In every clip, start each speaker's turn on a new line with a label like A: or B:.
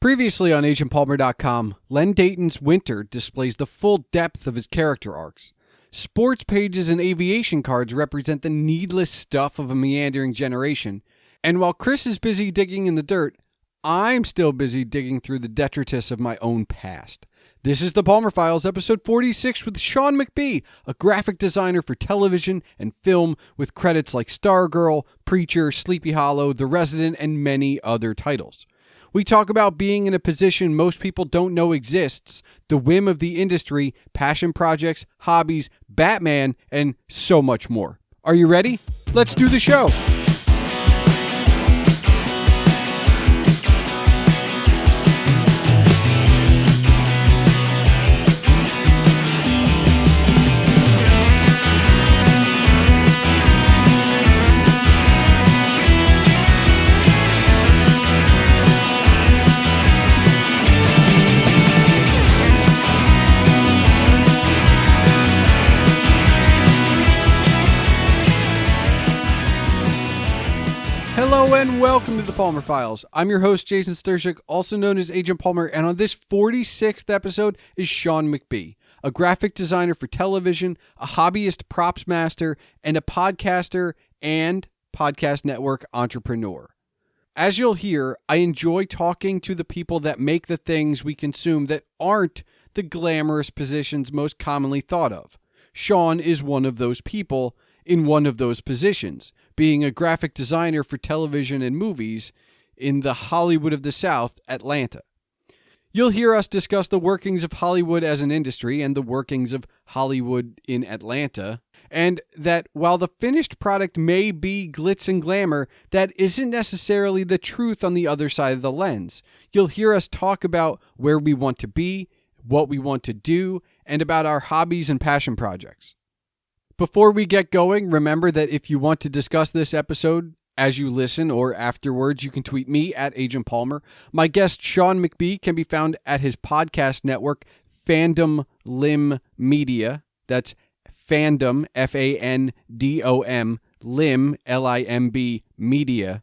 A: Previously on AgentPalmer.com, Len Deighton's Winter displays the full depth of his character arcs. Sports pages and aviation cards represent the needless stuff of a meandering generation. And while Chris is busy digging in the dirt, I'm still busy digging through the detritus of my own past. This is the Palmer Files, episode 46, with Shawn McBee, a graphic designer for television and film with credits like Stargirl, Preacher, Sleepy Hollow, The Resident, and many other titles. We talk about being in a position most people don't know exists, the whim of the industry, passion projects, hobbies, Batman, and so much more. Are you ready? Let's do the show. Hello and welcome to the Palmer Files. I'm your host, Jason Stershik, also known as Agent Palmer, and on this 46th episode is Shawn McBee, a graphic designer for television, a hobbyist props master, and a podcaster and podcast network entrepreneur. As you'll hear, I enjoy talking to the people that make the things we consume that aren't the glamorous positions most commonly thought of. Shawn is one of those people in one of those positions, being a graphic designer for television and movies in the Hollywood of the South, Atlanta. You'll hear us discuss the workings of Hollywood as an industry and the workings of Hollywood in Atlanta, and that while the finished product may be glitz and glamour, that isn't necessarily the truth on the other side of the lens. You'll hear us talk about where we want to be, what we want to do, and about our hobbies and passion projects. Before we get going, remember that if you want to discuss this episode as you listen or afterwards, you can tweet me at Agent Palmer. My guest, Shawn McBee, can be found at his podcast network, Fandom Limb Media. That's Fandom, F-A-N-D-O-M, Limb, L-I-M-B, Media,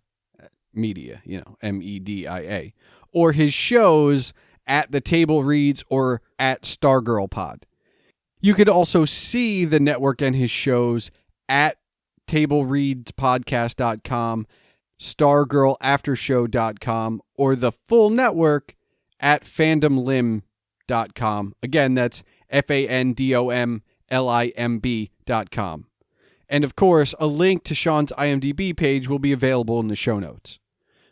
A: M-E-D-I-A. Or his shows at The Table Reads or at Stargirl Pod. You could also see the network and his shows at tablereadspodcast.com, stargirlaftershow.com, or the full network at fandomlimb.com. Again, that's fandomlimb.com. And of course, a link to Shawn's IMDb page will be available in the show notes.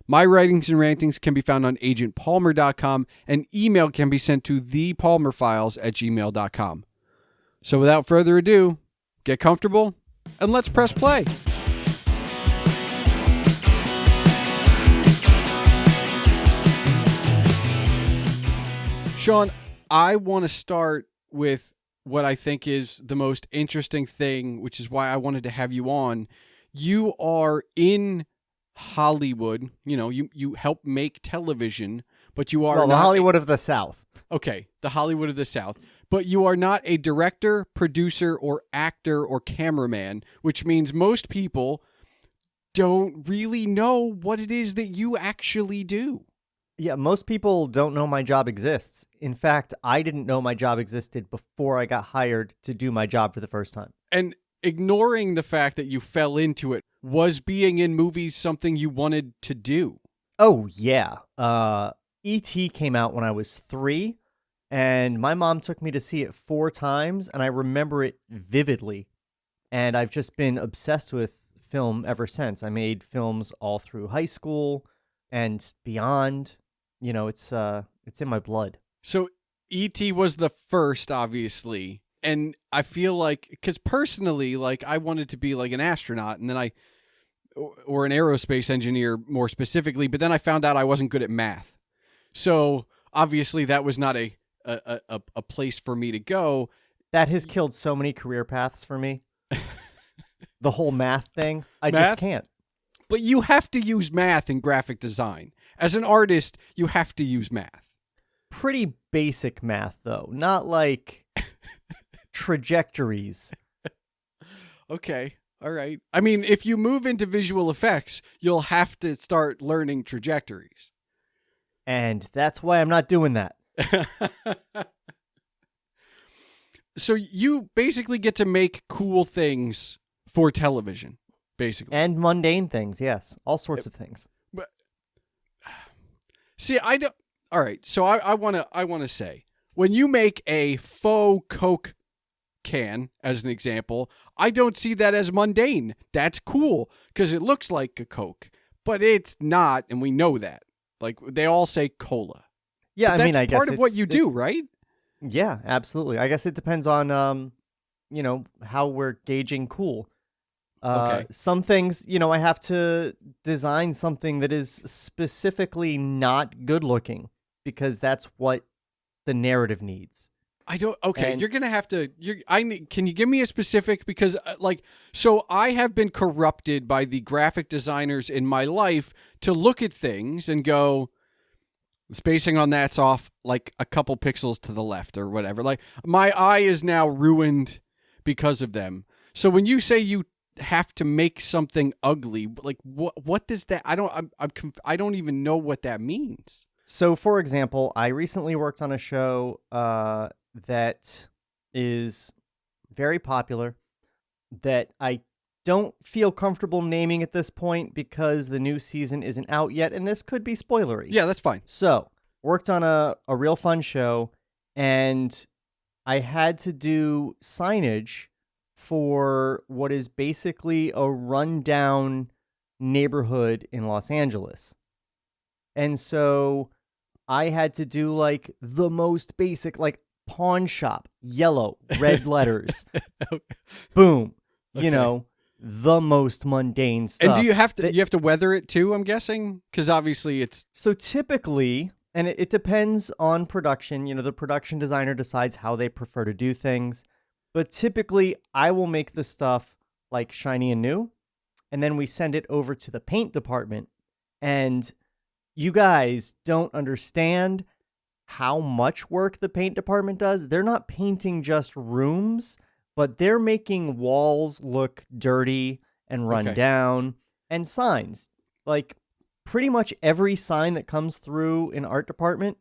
A: My writings and rantings can be found on agentpalmer.com, and email can be sent to thepalmerfiles@gmail.com. So without further ado, get comfortable and let's press play. Shawn, I want to start with what I think is the most interesting thing, which is why I wanted to have you on. You are in Hollywood. You know, you help make television, but you are
B: the Hollywood of the South.
A: Okay, the Hollywood of the South. But you are not a director, producer, or actor or cameraman, which means most people don't really know what it is that you actually do.
B: Yeah, most people don't know my job exists. In fact, I didn't know my job existed before I got hired to do my job for the first time.
A: And ignoring the fact that you fell into it, was being in movies something you wanted to do?
B: Oh, yeah. E.T. came out when I was 3. And my mom took me to see it 4 times, and I remember it vividly. And I've just been obsessed with film ever since. I made films all through high school and beyond. You know, it's in my blood.
A: So E.T. was the first, obviously. And I feel like, because personally, like, I wanted to be like an astronaut, and then or an aerospace engineer more specifically, but then I found out I wasn't good at math. So obviously that was not a place for me to go.
B: That has killed so many career paths for me. The whole math thing, I
A: math?
B: just can't.
A: But you have to use math in graphic design. As an artist, you have to use math.
B: Pretty basic math, though. Not like trajectories.
A: Okay, all right. I mean, if you move into visual effects, you'll have to start learning trajectories.
B: And that's why I'm not doing that.
A: So you basically get to make cool things for television, basically.
B: And mundane things, yes. All sorts of things.
A: But see, I don't. All right, so I want to say, when you make a faux Coke can, as an example, I don't see that as mundane. That's cool because it looks like a Coke, but it's not, and we know that. Like, they all say cola.
B: Yeah,
A: But
B: I mean,
A: that's
B: I guess
A: part of what you do, right?
B: Yeah, absolutely. I guess it depends on, how we're gauging cool.
A: Okay.
B: Some things, I have to design something that is specifically not good looking because that's what the narrative needs.
A: I don't. Okay,
B: And-
A: you're gonna have to. Can you give me a specific? Because so I have been corrupted by the graphic designers in my life to look at things and go, the spacing on that's off like a couple pixels to the left or whatever. Like, my eye is now ruined because of them. So when you say you have to make something ugly, like what does that? I don't even know what that means.
B: So, for example, I recently worked on a show that is very popular that I don't feel comfortable naming at this point because the new season isn't out yet, and this could be spoilery.
A: Yeah, that's fine.
B: So, worked on a real fun show, and I had to do signage for what is basically a rundown neighborhood in Los Angeles. And so I had to do like the most basic, like pawn shop, yellow, red letters. Boom.
A: Okay.
B: The most mundane stuff.
A: And do you have to weather it too, I'm guessing? Because obviously it's...
B: So typically, and it depends on production, the production designer decides how they prefer to do things. But typically, I will make the stuff like shiny and new, and then we send it over to the paint department. And you guys don't understand how much work the paint department does. They're not painting just rooms, but they're making walls look dirty and run down, and signs. Like, pretty much every sign that comes through an art department,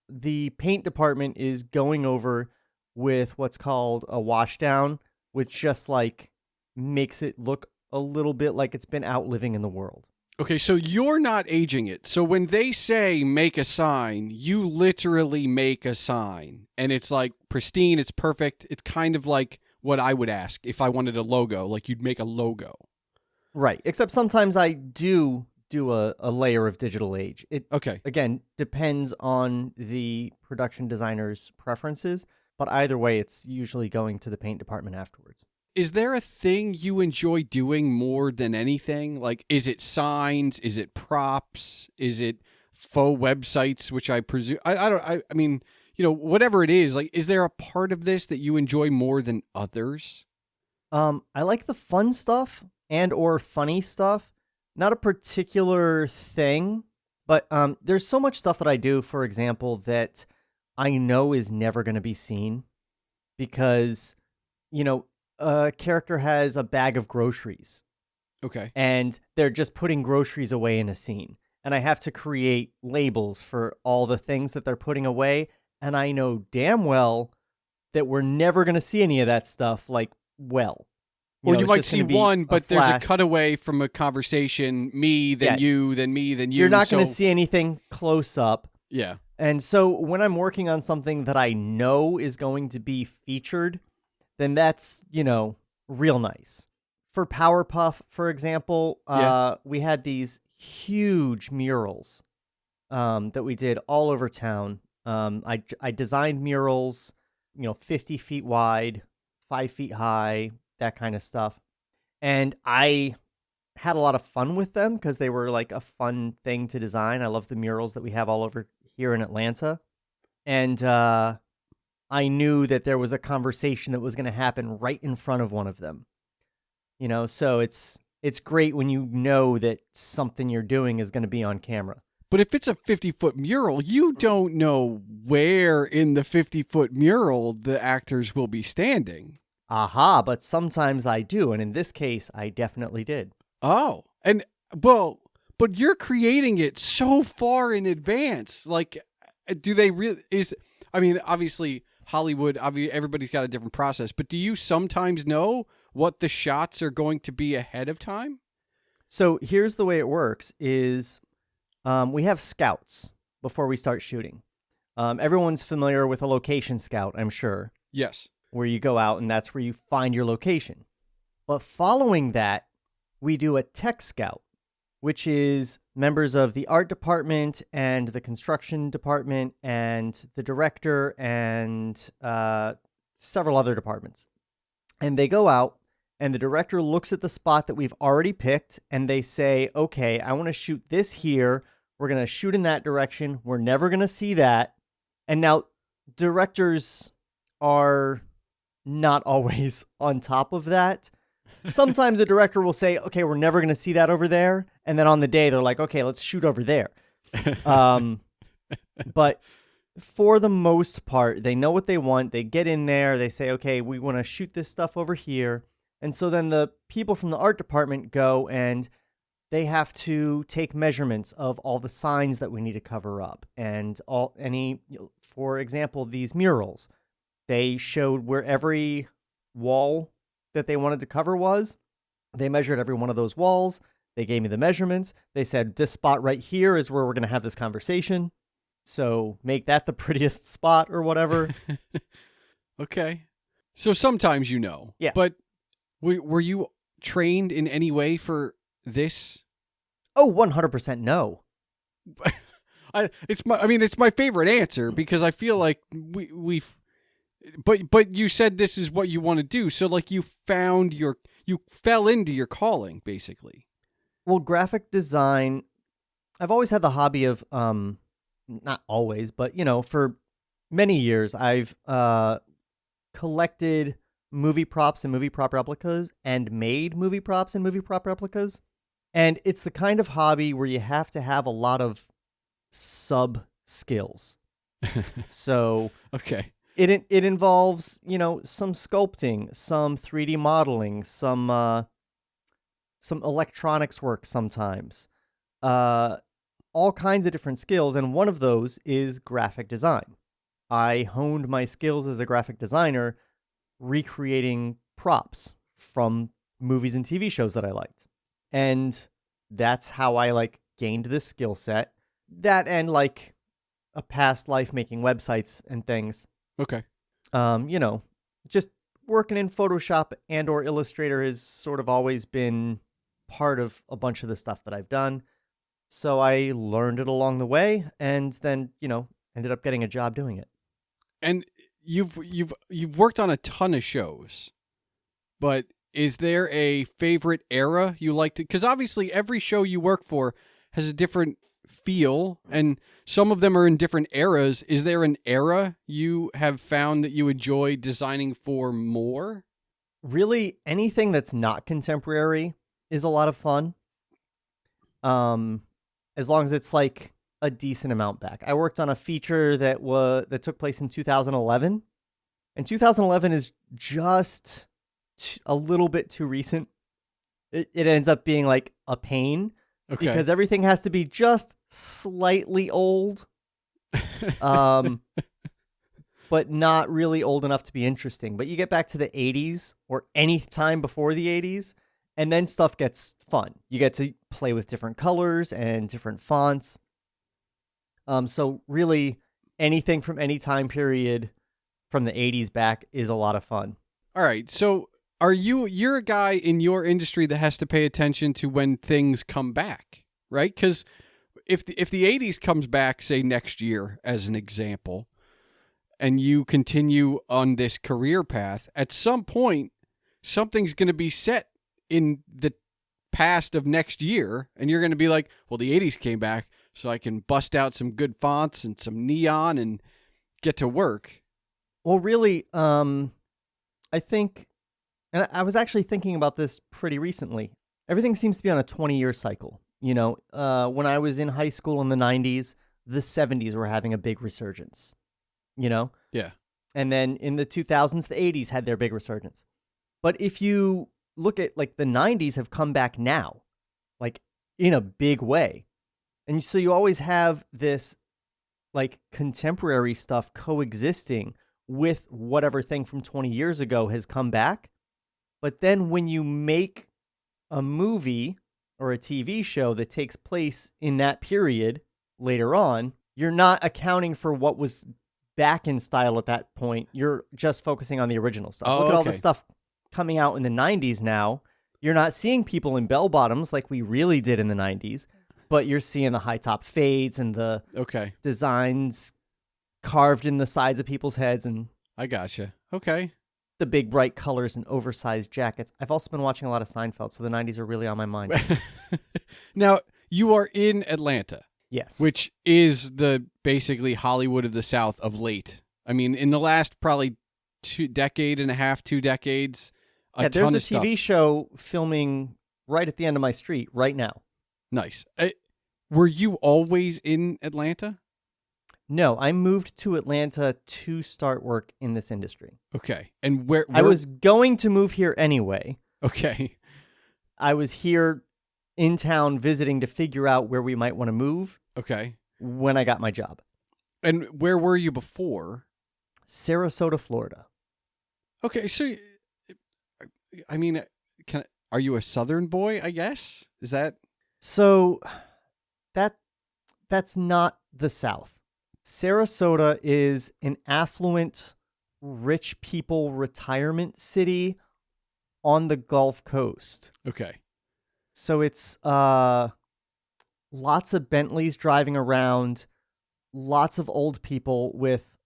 B: the paint department is going over with what's called a wash down, which just like makes it look a little bit like it's been out living in the world.
A: Okay, so you're not aging it. So when they say make a sign, you literally make a sign. And it's like pristine, it's perfect. It's kind of like what I would ask if I wanted a logo, like you'd make a logo.
B: Right. Except sometimes I do a layer of digital age. It,
A: Okay.
B: again, depends on the production designer's preferences. But either way, it's usually going to the paint department afterwards.
A: Is there a thing you enjoy doing more than anything? Like, is it signs? Is it props? Is it faux websites, which I presume... I mean, whatever it is, like, is there a part of this that you enjoy more than others?
B: I like the fun stuff and or funny stuff. Not a particular thing, but there's so much stuff that I do, for example, that I know is never going to be seen because, a character has a bag of groceries.
A: Okay.
B: And they're just putting groceries away in a scene. And I have to create labels for all the things that they're putting away. And I know damn well that we're never going to see any of that stuff,
A: Or you
B: it's
A: might
B: just
A: see
B: gonna be
A: one, but there's a
B: flash.
A: cutaway from a conversation, me, then you, then me, then you.
B: You're not going
A: so-
B: to see anything close up.
A: Yeah.
B: And so when I'm working on something that I know is going to be featured, then that's, real nice. For Powerpuff, for example, we had these huge murals that we did all over town. I designed murals, 50 feet wide, 5 feet high, that kind of stuff. And I had a lot of fun with them because they were like a fun thing to design. I love the murals that we have all over here in Atlanta. And I knew that there was a conversation that was going to happen right in front of one of them. So it's great when you know that something you're doing is going to be on camera.
A: But if it's a 50-foot mural, you don't know where in the 50-foot mural the actors will be standing.
B: Aha, but sometimes I do. And in this case, I definitely did.
A: Oh, and well, But you're creating it so far in advance. Like, do they really? Obviously Hollywood. Everybody's got a different process. But do you sometimes know what the shots are going to be ahead of time?
B: So here's the way it works: is we have scouts before we start shooting. Everyone's familiar with a location scout, I'm sure.
A: Yes.
B: Where you go out and that's where you find your location. But following that, we do a tech scout, which is members of the art department and the construction department and the director and several other departments. And they go out and the director looks at the spot that we've already picked and they say, okay, I want to shoot this here. We're going to shoot in that direction. We're never going to see that. And now directors are not always on top of that. Sometimes a director will say, okay, we're never going to see that over there. And then on the day, they're like, okay, let's shoot over there. But for the most part, they know what they want. They get in there. They say, okay, we want to shoot this stuff over here. And so then the people from the art department go and they have to take measurements of all the signs that we need to cover up. And for example, these murals, they showed where every wall that they wanted to cover was. They measured every one of those walls. They gave me the measurements. They said, this spot right here is where we're going to have this conversation. So make that the prettiest spot or whatever.
A: Okay. So sometimes you know.
B: Yeah.
A: But were you trained in any way for this?
B: Oh, 100% no.
A: It's my favorite answer because I feel like we've. But you said this is what you want to do. So like you fell into your calling basically.
B: Well, graphic design, I've always had the hobby of, not always, but for many years, I've collected movie props and movie prop replicas and made movie props and movie prop replicas. And it's the kind of hobby where you have to have a lot of sub skills. So
A: okay.
B: It involves, some sculpting, some 3D modeling, some electronics work sometimes, all kinds of different skills. And one of those is graphic design. I honed my skills as a graphic designer, recreating props from movies and TV shows that I liked. And that's how I gained this skill set. That and a past life making websites and things.
A: Okay.
B: Just working in Photoshop and or Illustrator has sort of always been part of a bunch of the stuff that I've done. So I learned it along the way and then, ended up getting a job doing it.
A: And you've worked on a ton of shows, but is there a favorite era you like to? Because obviously every show you work for has a different feel, and some of them are in different eras. Is there an era you have found that you enjoy designing for more?
B: Really, anything that's not contemporary is a lot of fun. As long as it's a decent amount back. I worked on a feature that took place in 2011, and 2011 is just a little bit too recent. It ends up being a pain. Okay. Because everything has to be just slightly old, but not really old enough to be interesting. But you get back to the 80s or any time before the 80s, and then stuff gets fun. You get to play with different colors and different fonts. So really, anything from any time period from the 80s back is a lot of fun.
A: All right, so you're a guy in your industry that has to pay attention to when things come back, right? Because if the 80s comes back, say next year, as an example, and you continue on this career path, at some point, something's going to be set in the past of next year, and you're going to be like, well, the 80s came back, so I can bust out some good fonts and some neon and get to work.
B: Well, really, I think... And I was actually thinking about this pretty recently. Everything seems to be on a 20-year cycle. When I was in high school in the 90s, the 70s were having a big resurgence. Yeah. And then in the 2000s, the 80s had their big resurgence. But if you look at the 90s have come back now. in a big way. And so you always have this like contemporary stuff coexisting with whatever thing from 20 years ago has come back. But then when you make a movie or a TV show that takes place in that period later on, you're not accounting for what was back in style at that point. You're just focusing on the original stuff. Look at all the stuff coming out in the 90s now. You're not seeing people in bell bottoms like we really did in the 90s, but you're seeing the high top fades and the designs carved in the sides of people's heads. And
A: I gotcha. Okay.
B: The big bright colors and oversized jackets. I've also been watching a lot of Seinfeld, so the 90s are really on my mind.
A: Now, you are in Atlanta.
B: Yes.
A: Which is the basically Hollywood of the South of late. I mean, in the last probably 2 decades,
B: there's a TV show filming right at the end of my street right now.
A: Nice. Were you always in Atlanta?
B: No, I moved to Atlanta to start work in this industry.
A: Okay. And where
B: I was going to move here anyway.
A: Okay.
B: I was here in town visiting to figure out where we might want to move.
A: Okay.
B: When I got my job.
A: And where were you before?
B: Sarasota, Florida.
A: Okay, so I mean, are you a Southern boy, I guess? Is that
B: So that's not the South. Sarasota is an affluent, rich people retirement city on the Gulf Coast.
A: Okay.
B: So it's lots of Bentleys driving around, lots of old people with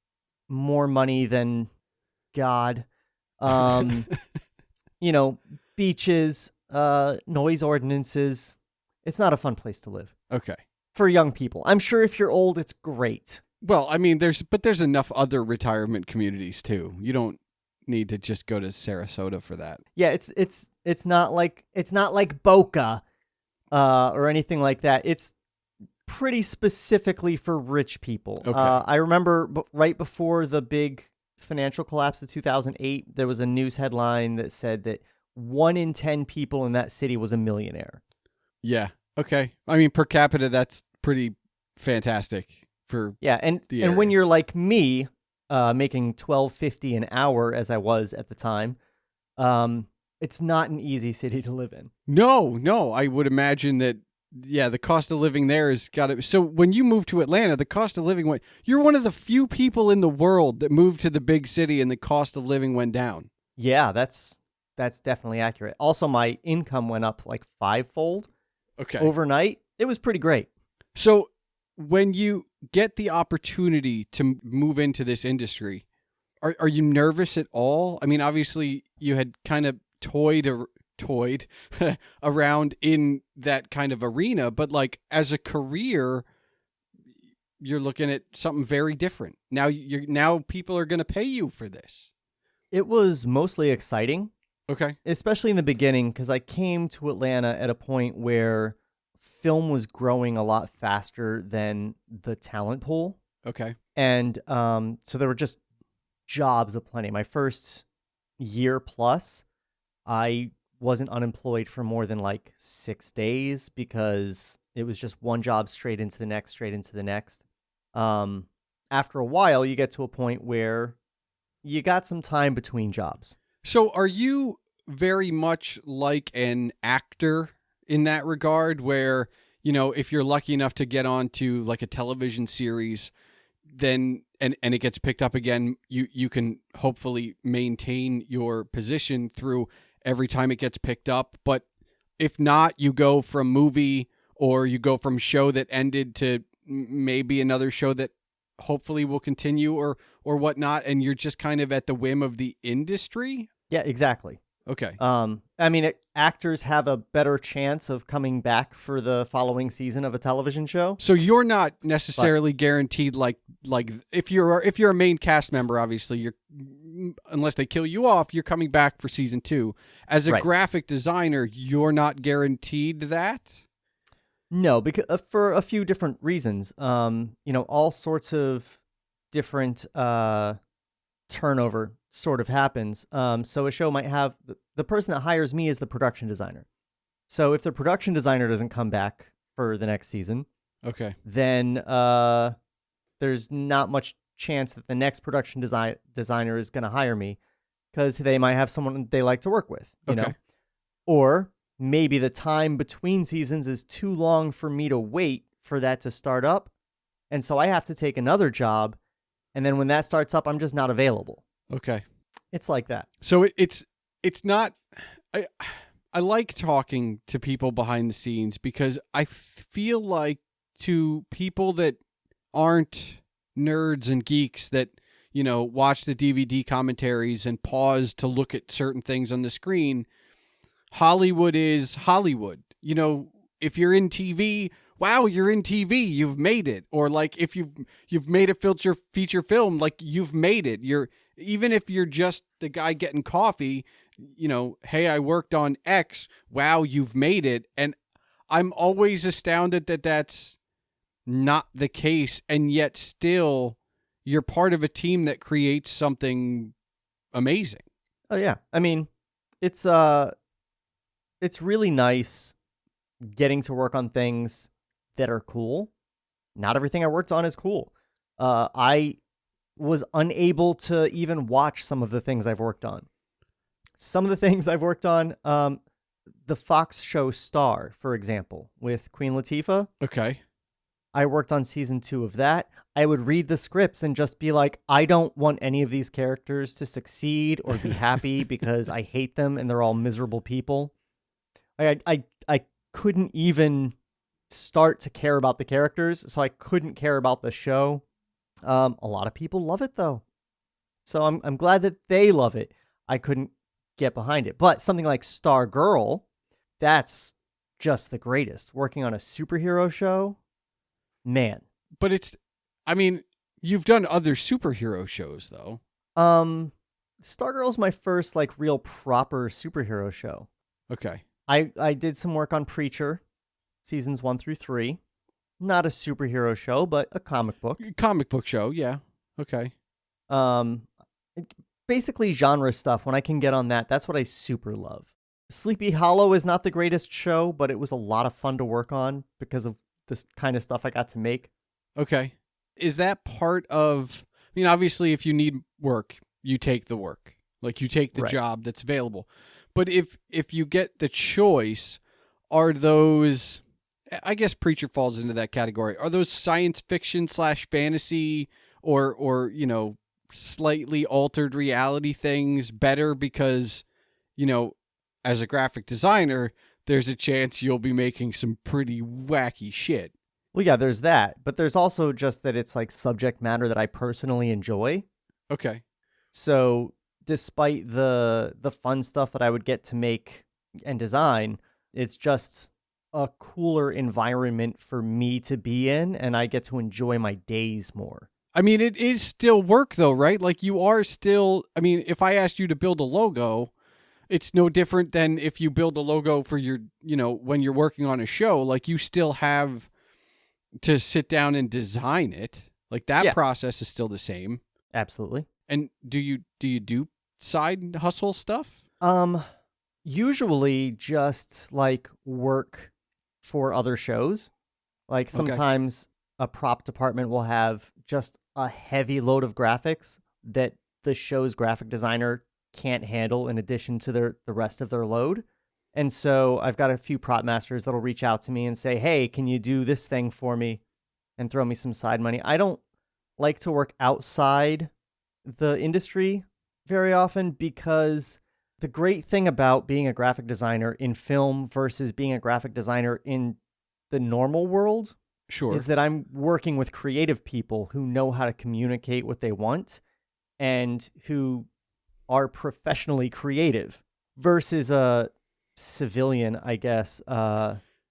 B: more money than God. Beaches, noise ordinances. It's not a fun place to live.
A: Okay.
B: For young people. I'm sure if you're old, it's great.
A: Well, I mean, there's enough other retirement communities too. You don't need to just go to Sarasota for that.
B: Yeah, it's not like Boca or anything like that. It's pretty specifically for rich people.
A: Okay.
B: I remember right before the big financial collapse of 2008, there was a news headline that said that 1 in 10 people in that city was a millionaire.
A: Yeah. Okay. I mean, per capita, that's pretty fantastic for
B: and
A: the area.
B: When you're like me, making $12.50 an hour as I was at the time, it's not an easy city to live in.
A: No, I would imagine that. Yeah, the cost of living there has got to. So when you moved to Atlanta, the cost of living went. You're one of the few people in the world that moved to the big city, and the cost of living went down.
B: Yeah, that's definitely accurate. Also, my income went up like 5-fold.
A: Okay.
B: Overnight. It was pretty great.
A: So when you get the opportunity to move into this industry, are you nervous at all? I mean, obviously you had kind of toyed around in that kind of arena, but like as a career, you're looking at something very different. Now people are going to pay you for this.
B: It was mostly exciting.
A: Okay.
B: Especially in the beginning, because I came to Atlanta at a point where film was growing a lot faster than the talent pool.
A: Okay.
B: And so there were just jobs aplenty. My first year plus, I wasn't unemployed for more than like 6 days because it was just one job straight into the next. After a while, you get to a point where you got some time between jobs.
A: So are you very much like an actor in that regard where, if you're lucky enough to get onto like a television series, then and it gets picked up again, you can hopefully maintain your position through every time it gets picked up. But if not, you go from movie or you go from show that ended to maybe another show that hopefully will continue or whatnot, and you're just kind of at the whim of the industry.
B: Yeah, exactly.
A: Okay.
B: Actors have a better chance of coming back for the following season of a television show.
A: So you're not necessarily guaranteed like if you're a main cast member, obviously you're, unless they kill you off, you're coming back for season 2. As a graphic designer, you're not guaranteed that?
B: No, because for a few different reasons. All sorts of different turnover sort of happens. So a show might have the person that hires me is the production designer. So if the production designer doesn't come back for the next season,
A: Okay.
B: then there's not much chance that the next production designer is going to hire me because they might have someone they like to work with, you know? Or maybe the time between seasons is too long for me to wait for that to start up. And so I have to take another job. And then when that starts up, I'm just not available.
A: Okay.
B: It's like that.
A: So it's not. I like talking to people behind the scenes because I feel like to people that aren't nerds and geeks that, you know, watch the DVD commentaries and pause to look at certain things on the screen, Hollywood is Hollywood. You know, if you're in TV, wow, you're in TV, you've made it. Or like if you've made a feature film, like you've made it. Even if you're just the guy getting coffee, you know, hey, I worked on X. Wow, you've made it. And I'm always astounded that that's not the case. And yet still you're part of a team that creates something amazing.
B: Oh yeah. I mean, it's really nice getting to work on things that are cool. Not everything I worked on is cool. I was unable to even watch some of the things I've worked on. Some of the things I've worked on, the Fox show Star, for example, with Queen Latifah.
A: Okay.
B: I worked on season 2 of that. I would read the scripts and just be like, I don't want any of these characters to succeed or be happy because I hate them and they're all miserable people. I couldn't even start to care about the characters, so I couldn't care about the show. A lot of people love it though, so I'm glad that they love it. I couldn't get behind it, but something like Stargirl, that's just the greatest. Working on a superhero show, man.
A: But I mean, you've done other superhero shows though.
B: Stargirl's my first like real proper superhero show.
A: Okay.
B: I did some work on Preacher, seasons 1 through 3. Not a superhero show, but a comic book.
A: Comic book show, yeah. Okay.
B: Basically genre stuff. When I can get on that, that's what I super love. Sleepy Hollow is not the greatest show, but it was a lot of fun to work on because of this kind of stuff I got to make.
A: Okay. Is that part of, I mean, obviously if you need work, you take the work. Like you take the
B: Right.
A: job that's available. But if you get the choice, are those, I guess Preacher falls into that category. Are those science fiction / fantasy or, you know, slightly altered reality things better because, you know, as a graphic designer, there's a chance you'll be making some pretty wacky shit.
B: Well, yeah, there's that. But there's also just that it's like subject matter that I personally enjoy.
A: Okay.
B: So despite the fun stuff that I would get to make and design, it's just a cooler environment for me to be in, and I get to enjoy my days more.
A: I mean, it is still work though, right? Like you are still, I mean, if I asked you to build a logo, it's no different than if you build a logo for your, you know, when you're working on a show, like you still have to sit down and design it. Like that process is still the same.
B: Absolutely.
A: And do you do side hustle stuff?
B: Usually just like work for other shows. Like sometimes a prop department will have just a heavy load of graphics that the show's graphic designer can't handle in addition to the rest of their load. And so I've got a few prop masters that'll reach out to me and say, hey, can you do this thing for me and throw me some side money? I don't like to work outside the industry very often because the great thing about being a graphic designer in film versus being a graphic designer in the normal world is that I'm working with creative people who know how to communicate what they want and who are professionally creative versus a civilian, I guess,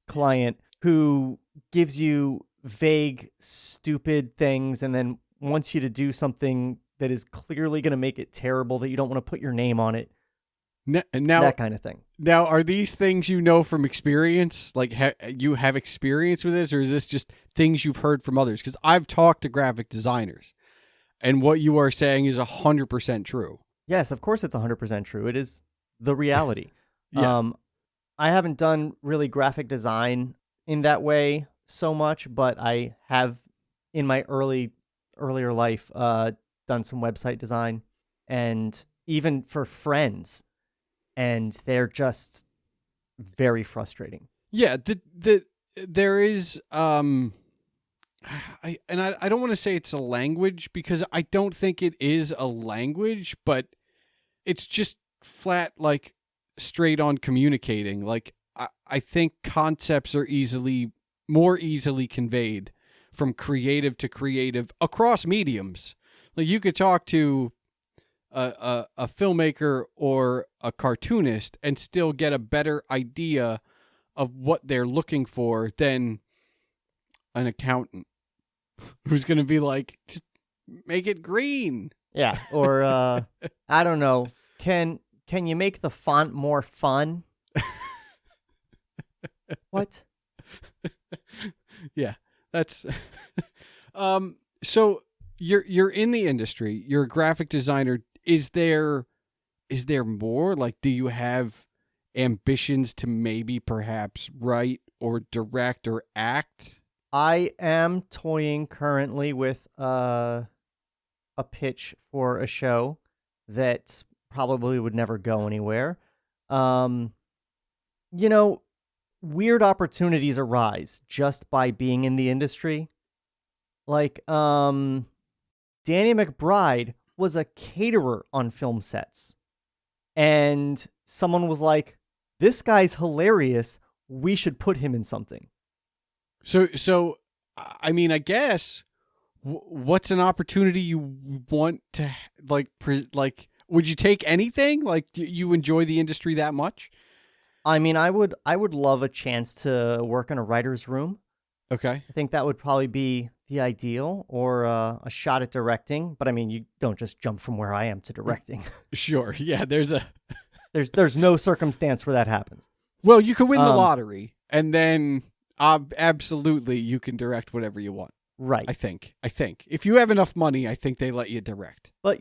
B: client who gives you vague, stupid things and then wants you to do something that is clearly going to make it terrible that you don't want to put your name on it.
A: Now,
B: that kind of thing.
A: Now, are these things you know from experience? Like, you have experience with this, or is this just things you've heard from others? Because I've talked to graphic designers, and what you are saying is 100% true.
B: Yes, of course it's 100% true. It is the reality.
A: Yeah.
B: I haven't done really graphic design in that way so much, but I have in my earlier life done some website design and even for friends, and they're just very frustrating.
A: Yeah, there is I don't want to say it's a language because I don't think it is a language, but it's just flat like straight on communicating. Like I think concepts are more easily conveyed from creative to creative across mediums. Like you could talk to a filmmaker or a cartoonist and still get a better idea of what they're looking for than an accountant who's going to be like, just make it green.
B: Yeah, or I don't know. Can you make the font more fun? What?
A: Yeah, that's so you're in the industry, you're a graphic designer. Is there more? Like, do you have ambitions to maybe perhaps write or direct or act?
B: I am toying currently with a pitch for a show that probably would never go anywhere. You know, weird opportunities arise just by being in the industry. Like, Danny McBride was a caterer on film sets. And someone was like, this guy's hilarious. We should put him in something.
A: So I mean, I guess what's an opportunity you want to like would you take anything? Like, you enjoy the industry that much?
B: I mean, I would love a chance to work in a writer's room.
A: Okay.
B: I think that would probably be the ideal, or a shot at directing. But I mean, you don't just jump from where I am to directing.
A: Sure. Yeah.
B: There's no circumstance where that happens.
A: Well, you could win the lottery, and then absolutely you can direct whatever you want.
B: Right.
A: I think if you have enough money, I think they let you direct.
B: But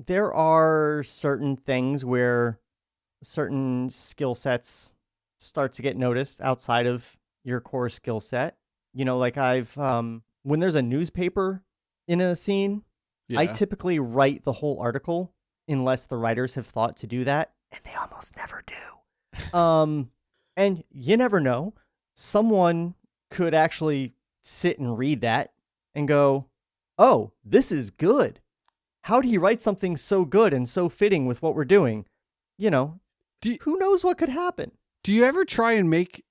B: there are certain things where certain skill sets start to get noticed outside of your core skill set. You know, like I've when there's a newspaper in a scene,
A: Yeah.
B: I typically write the whole article unless the writers have thought to do that, and they almost never do. And you never know. Someone could actually sit and read that and go, "Oh, this is good. How did he write something so good and so fitting with what we're doing?" You know, who knows what could happen?
A: Do you ever try and make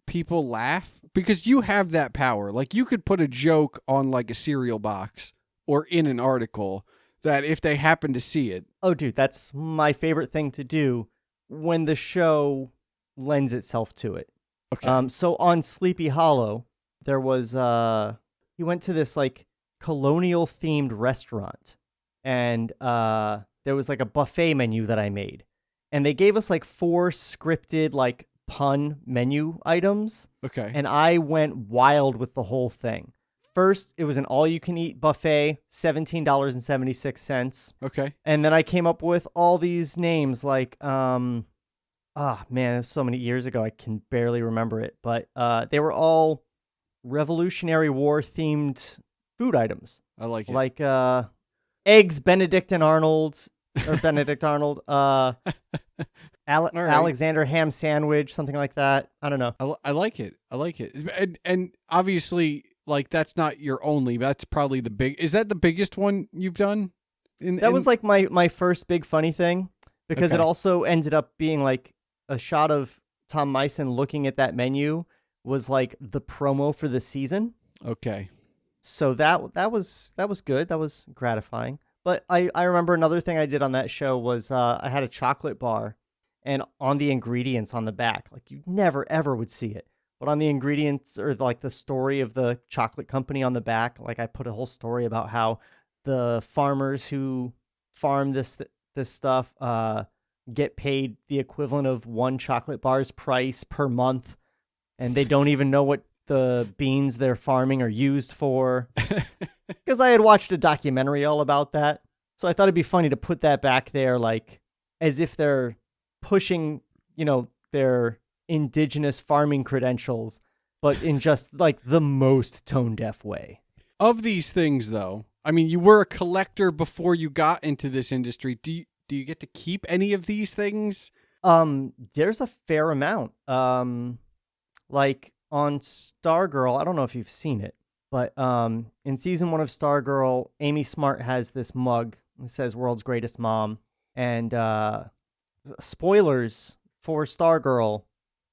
A: people laugh? Because you have that power. Like, you could put a joke on like a cereal box or in an article that if they happen to see it.
B: Oh, dude, that's my favorite thing to do when the show lends itself to it.
A: Okay.
B: So on Sleepy Hollow, there was he went to this like colonial themed restaurant, and there was like a buffet menu that I made, and they gave us like 4 scripted like pun menu items.
A: Okay.
B: And I went wild with the whole thing. First, it was an all-you-can-eat buffet, $17.76.
A: Okay.
B: And then I came up with all these names like, man, it was so many years ago, I can barely remember it. But they were all Revolutionary War-themed food items.
A: I like it.
B: Like eggs Benedict Arnold. Alexander ham sandwich, something like that. I don't know.
A: I like it. And obviously, like, that's not your only. That's probably is that the biggest one you've done?
B: That was like my first big funny thing, because
A: Okay.
B: it also ended up being like a shot of Tom Meissen looking at that menu was like the promo for the season.
A: Okay.
B: So that was good. That was gratifying. But I remember another thing I did on that show was I had a chocolate bar, and on the ingredients on the back, like you never ever would see it, but on the ingredients or like the story of the chocolate company on the back, like I put a whole story about how the farmers who farm this stuff get paid the equivalent of 1 chocolate bar's price per month, and they don't even know what the beans they're farming are used for. Because I had watched a documentary all about that. So I thought it'd be funny to put that back there, like, as if they're pushing their indigenous farming credentials, but in just like the most tone deaf way.
A: Of these things, though, I mean, you were a collector before you got into this industry. Do you get to keep any of these things?
B: There's a fair amount. Like on Stargirl, I don't know if you've seen it, but in season 1 of Stargirl, Amy Smart has this mug that says "World's Greatest Mom," and spoilers for Stargirl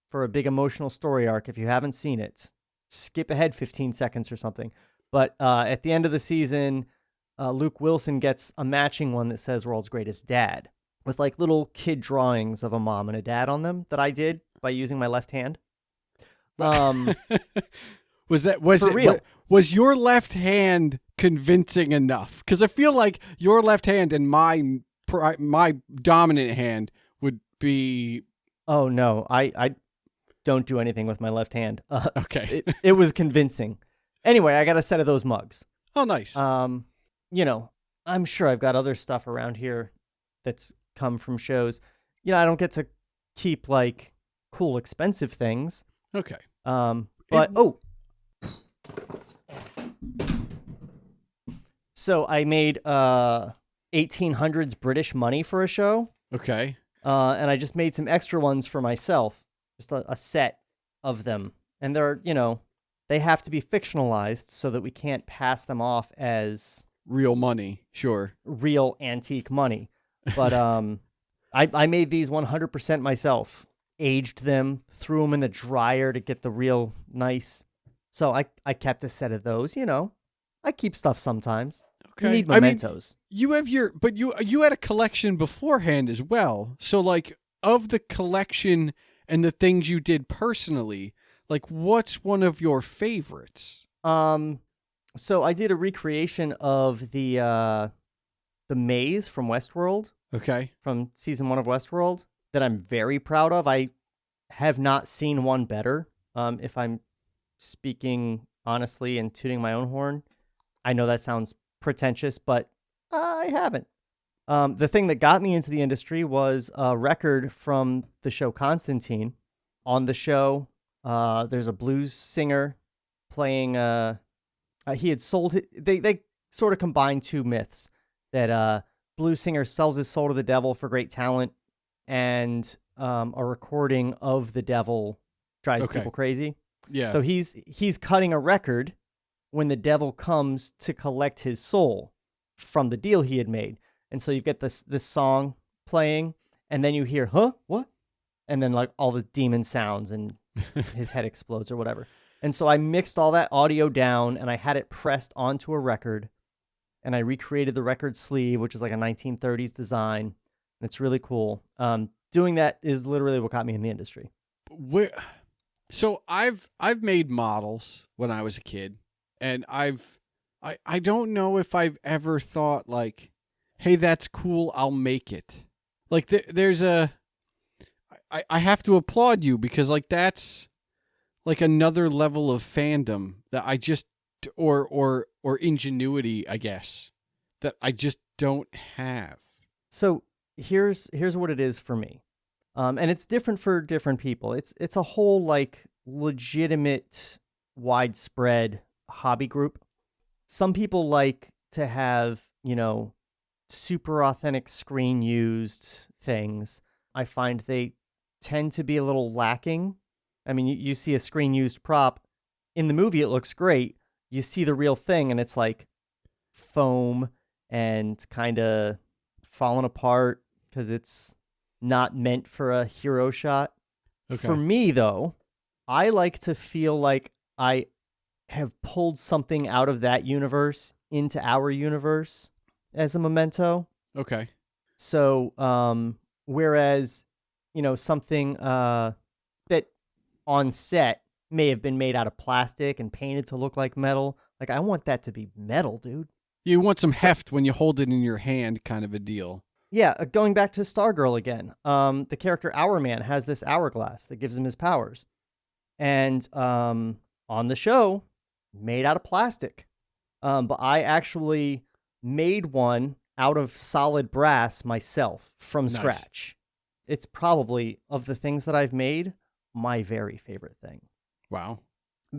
B: for a big emotional story arc. If you haven't seen it, skip ahead 15 seconds or something. But at the end of the season, Luke Wilson gets a matching one that says "World's Greatest Dad," with like little kid drawings of a mom and a dad on them that I did by using my left hand.
A: Was
B: real?
A: Was your left hand convincing enough? Because I feel like your left hand and my dominant hand would be.
B: Oh no, I don't do anything with my left hand.
A: Okay,
B: it was convincing. Anyway, I got a set of those mugs.
A: Oh, nice.
B: I'm sure I've got other stuff around here that's come from shows. I don't get to keep like cool, expensive things.
A: Okay.
B: So I made 1800s British money for a show.
A: Okay.
B: And I just made some extra ones for myself, just a set of them. And they're, they have to be fictionalized so that we can't pass them off as
A: real money. Sure.
B: Real antique money. But I made these 100% myself. Aged them, threw them in the dryer to get the real nice. So I kept a set of those. I keep stuff sometimes. Okay. You need mementos.
A: You had a collection beforehand as well. So like of the collection and the things you did personally, like what's one of your favorites?
B: So I did a recreation of the maze from Westworld.
A: Okay.
B: From season 1 of Westworld that I'm very proud of. I have not seen one better. If I'm speaking honestly and tooting my own horn, I know that sounds pretentious, but I haven't. The thing that got me into the industry was a record from the show Constantine. On the show, there's a blues singer playing. He had sold it. They sort of combined two myths that blues singer sells his soul to the devil for great talent, and a recording of the devil drives people crazy.
A: Yeah.
B: So he's cutting a record when the devil comes to collect his soul from the deal he had made. And so you get this song playing, and then you hear, huh? What? And then like all the demon sounds and his head explodes or whatever. And so I mixed all that audio down and I had it pressed onto a record, and I recreated the record sleeve, which is like a 1930s design. And it's really cool. Doing that is literally what got me in the industry.
A: So I've made models when I was a kid, and I don't know if I've ever thought like, hey, that's cool, I'll make it. Like there's I have to applaud you, because like that's like another level of fandom that I just or ingenuity, I guess, that I just don't have.
B: So here's what it is for me. And it's different for different people. It's a whole like legitimate, widespread hobby group. Some people like to have, super authentic screen used things. I find they tend to be a little lacking. I mean, you see a screen used prop in the movie, it looks great. You see the real thing and it's like foam and kind of falling apart because it's not meant for a hero shot. Okay. For me, though, I like to feel like I have pulled something out of that universe into our universe as a memento.
A: Okay.
B: So, whereas, something that on set may have been made out of plastic and painted to look like metal, like I want that to be metal, dude.
A: You want some heft when you hold it in your hand, kind of a deal.
B: Yeah, going back to Stargirl again, the character Hourman has this hourglass that gives him his powers. And on the show, made out of plastic. But I actually made one out of solid brass myself from scratch. it's probably, of the things that I've made, my very favorite thing.
A: Wow.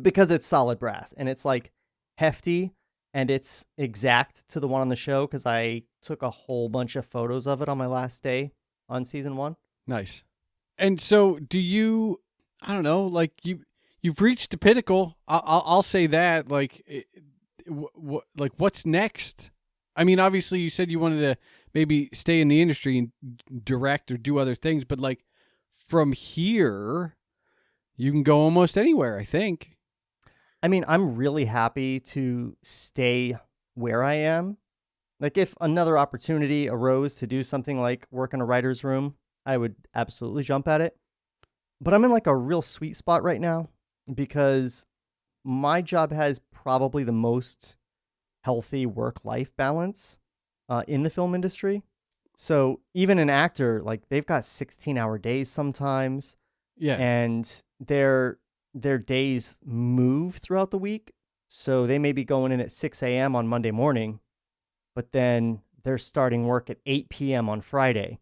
B: Because it's solid brass and it's like hefty and it's exact to the one on the show because I took a whole bunch of photos of it on my last day on season 1.
A: Nice. And so do you, I don't know, like you've reached the pinnacle. I'll say that, like, like what's next? I mean, obviously you said you wanted to maybe stay in the industry and direct or do other things, but like from here, you can go almost anywhere, I think.
B: I mean, I'm really happy to stay where I am. Like, if another opportunity arose to do something like work in a writer's room, I would absolutely jump at it. But I'm in like a real sweet spot right now because my job has probably the most healthy work-life balance in the film industry. So even an actor, like, they've got 16-hour days sometimes.
A: Yeah.
B: And their days move throughout the week. So they may be going in at 6 a.m. on Monday morning, but then they're starting work at 8 p.m. on Friday.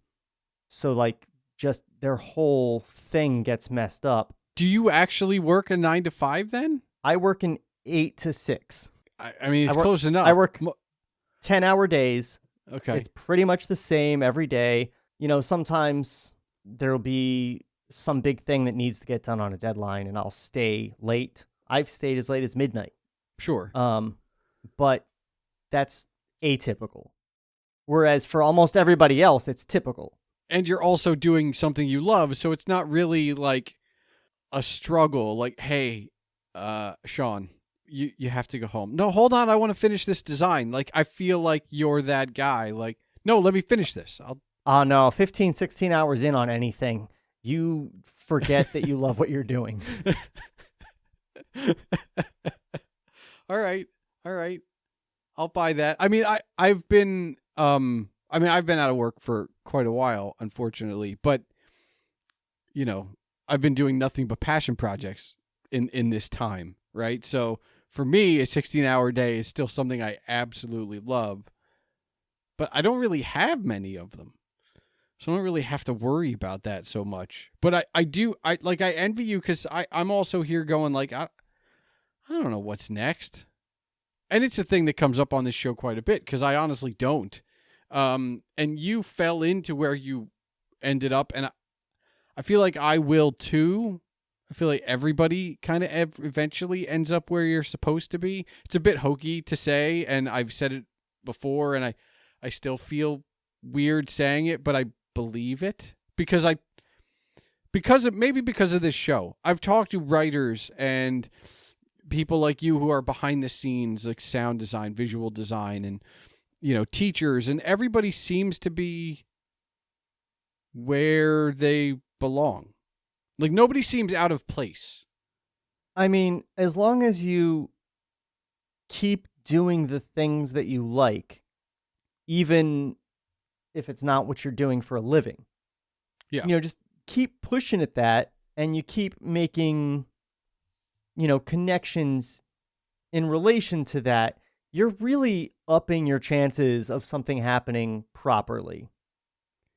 B: So, like, just their whole thing gets messed up.
A: Do you actually work a 9 to 5 then?
B: I work in 8 to 6.
A: I mean, it's close enough.
B: I work 10-hour days.
A: Okay.
B: It's pretty much the same every day. You know, sometimes there'll be some big thing that needs to get done on a deadline and I'll stay late. I've stayed as late as midnight.
A: Sure.
B: But that's atypical. Whereas for almost everybody else, it's typical.
A: And you're also doing something you love, so it's not really like a struggle. Like, hey, Shawn, you have to go home. No, hold on, I want to finish this design. Like, I feel like you're that guy. Like, no, let me finish this.
B: No, 15, 16 hours in on anything, you forget that you love what you're doing.
A: All right. I'll buy that. I mean, I've been out of work for quite a while, unfortunately, but you know, I've been doing nothing but passion projects in this time, right? So for me, a 16-hour day is still something I absolutely love, but I don't really have many of them. So I don't really have to worry about that so much. But I envy you because I'm also here going like, I don't know what's next. And it's a thing that comes up on this show quite a bit because I honestly don't. And you fell into where you ended up. And I feel like I will too. I feel like everybody kind of eventually ends up where you're supposed to be. It's a bit hokey to say, and I've said it before, and I still feel weird saying it, but I believe it because of this show. I've talked to writers and people like you who are behind the scenes, like sound design, visual design, and you know, teachers, and everybody seems to be where they belong. Like, nobody seems out of place.
B: I mean, as long as you keep doing the things that you like, even if it's not what you're doing for a living.
A: Yeah.
B: You know, just keep pushing at that and you keep making, you know, connections in relation to that. You're really upping your chances of something happening properly.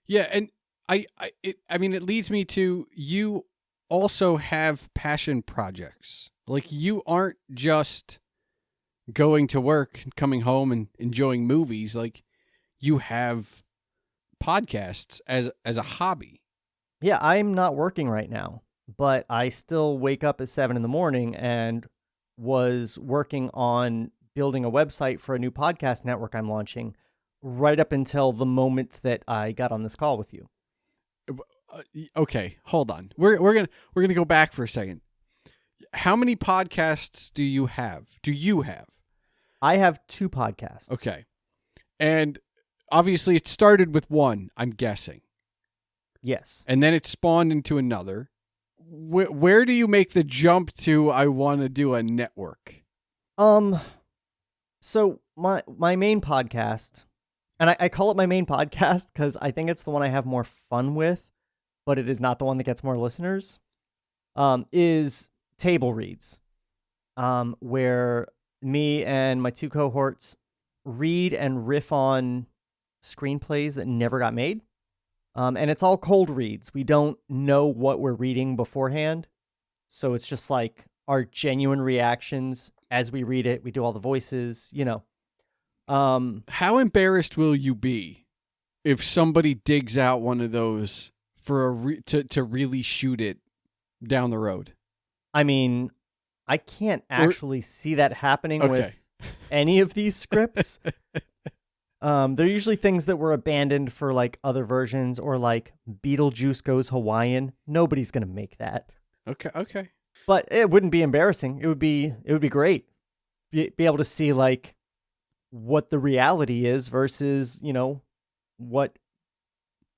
A: Yeah, and it leads me to, you also have passion projects. Like, you aren't just going to work and coming home and enjoying movies. Like, you have podcasts as a hobby.
B: Yeah, I'm not working right now, but I still wake up at 7 a.m. and was working on building a website for a new podcast network I'm launching right up until the moment that I got on this call with you.
A: Okay, hold on. We're gonna go back for a second. How many podcasts do you have?
B: I have 2 podcasts.
A: Okay, and obviously it started with one, I'm guessing.
B: Yes.
A: And then it spawned into another. Where do you make the jump to, I want to do a network?
B: So my main podcast, and I call it my main podcast because I think it's the one I have more fun with, but it is not the one that gets more listeners, is Table Reads, where me and my 2 cohorts read and riff on screenplays that never got made. And it's all cold reads. We don't know what we're reading beforehand. So it's just like our genuine reactions as we read it. We do all the voices,
A: How embarrassed will you be if somebody digs out one of those for to really shoot it down the road?
B: I mean, I can't actually see that happening with any of these scripts. They're usually things that were abandoned for like other versions, or like Beetlejuice Goes Hawaiian. Nobody's gonna make that.
A: Okay.
B: But it wouldn't be embarrassing. It would be great. Be able to see like what the reality is versus, what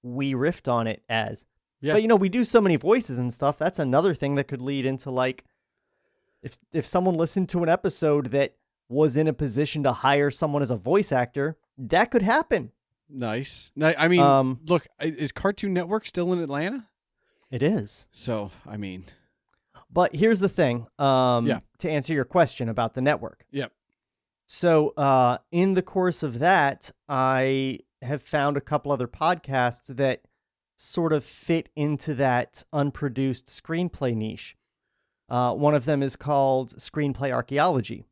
B: we riffed on it as.
A: Yeah.
B: But we do so many voices and stuff. That's another thing that could lead into like if someone listened to an episode that was in a position to hire someone as a voice actor, that could happen.
A: Nice. I mean, look, is Cartoon Network still in Atlanta?
B: It is.
A: So, I mean,
B: but here's the thing. To answer your question about the network.
A: Yep.
B: So, in the course of that, I have found a couple other podcasts that sort of fit into that unproduced screenplay niche. One of them is called Screenplay Archaeology,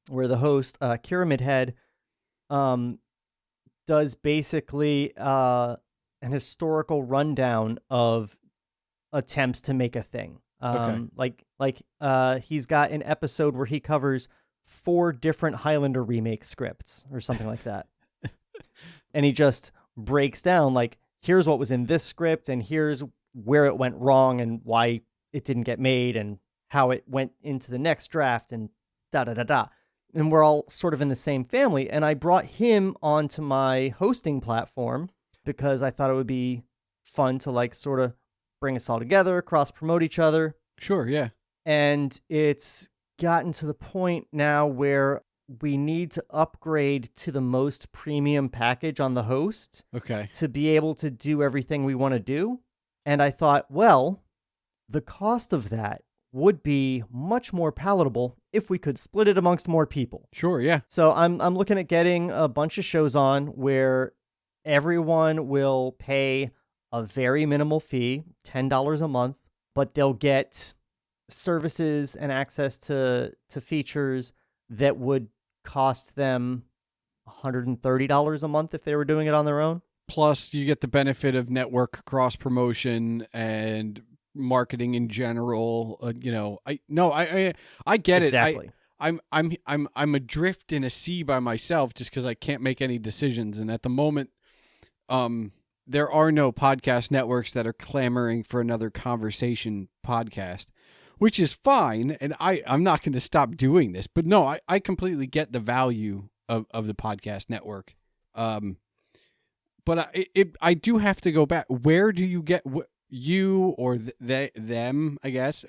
B: where the host, Pyramid Head, does basically an historical rundown of attempts to make a thing. He's got an episode where he covers 4 different Highlander remake scripts or something like that. And he just breaks down like, here's what was in this script and here's where it went wrong and why it didn't get made and how it went into the next draft and da-da-da-da. And we're all sort of in the same family. And I brought him onto my hosting platform because I thought it would be fun to like sort of bring us all together, cross-promote each other.
A: Sure, yeah.
B: And it's gotten to the point now where we need to upgrade to the most premium package on the host.
A: Okay.
B: To be able to do everything we want to do. And I thought, well, the cost of that would be much more palatable if we could split it amongst more people.
A: Sure, yeah.
B: So I'm looking at getting a bunch of shows on where everyone will pay a very minimal fee, $10 a month, but they'll get services and access to features that would cost them $130 a month if they were doing it on their own.
A: Plus, you get the benefit of network cross promotion and marketing in general. I get
B: exactly.
A: it. I'm adrift in a sea by myself just because I can't make any decisions. And at the moment, there are no podcast networks that are clamoring for another conversation podcast, which is fine. And I'm not going to stop doing this. But no, I completely get the value of the podcast network. But I do have to go back. Where do you get you or them, I guess?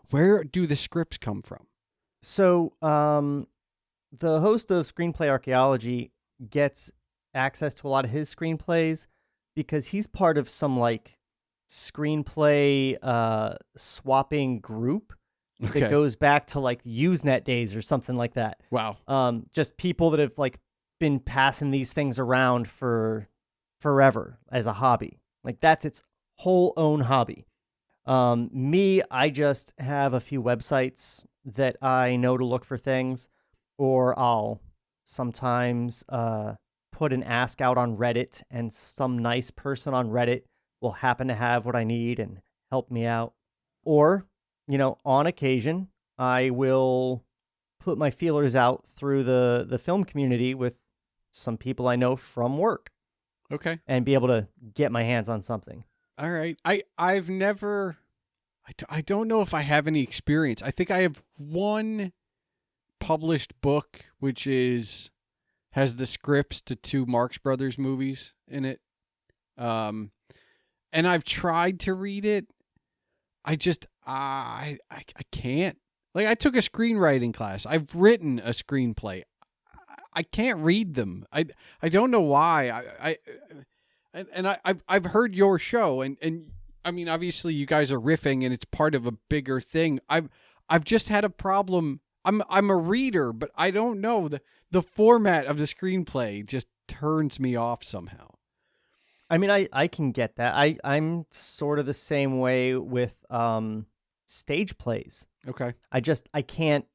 A: Where do the scripts come from?
B: So the host of Screenplay Archaeology gets access to a lot of his screenplays because he's part of some like screenplay swapping group that goes back to like Usenet days or something like that.
A: Wow.
B: Just people that have like been passing these things around for forever as a hobby. Like that's its whole own hobby. Me, I just have a few websites that I know to look for things, or I'll sometimes put an ask out on Reddit and some nice person on Reddit will happen to have what I need and help me out. Or, on occasion, I will put my feelers out through the film community with some people I know from work.
A: Okay.
B: And be able to get my hands on something.
A: All right. I've never, I don't know if I have any experience. I think I have one published book, which has the scripts to 2 Marx Brothers movies in it. And I've tried to read it. I just, I can't. Like, I took a screenwriting class. I've written a screenplay. I can't read them. I don't know why. I've heard your show and I mean obviously you guys are riffing and it's part of a bigger thing. I've just had a problem. I'm a reader, but I don't know the format of the screenplay just turns me off somehow.
B: I mean, I can get that. I'm sort of the same way with stage plays.
A: Okay.
B: I can't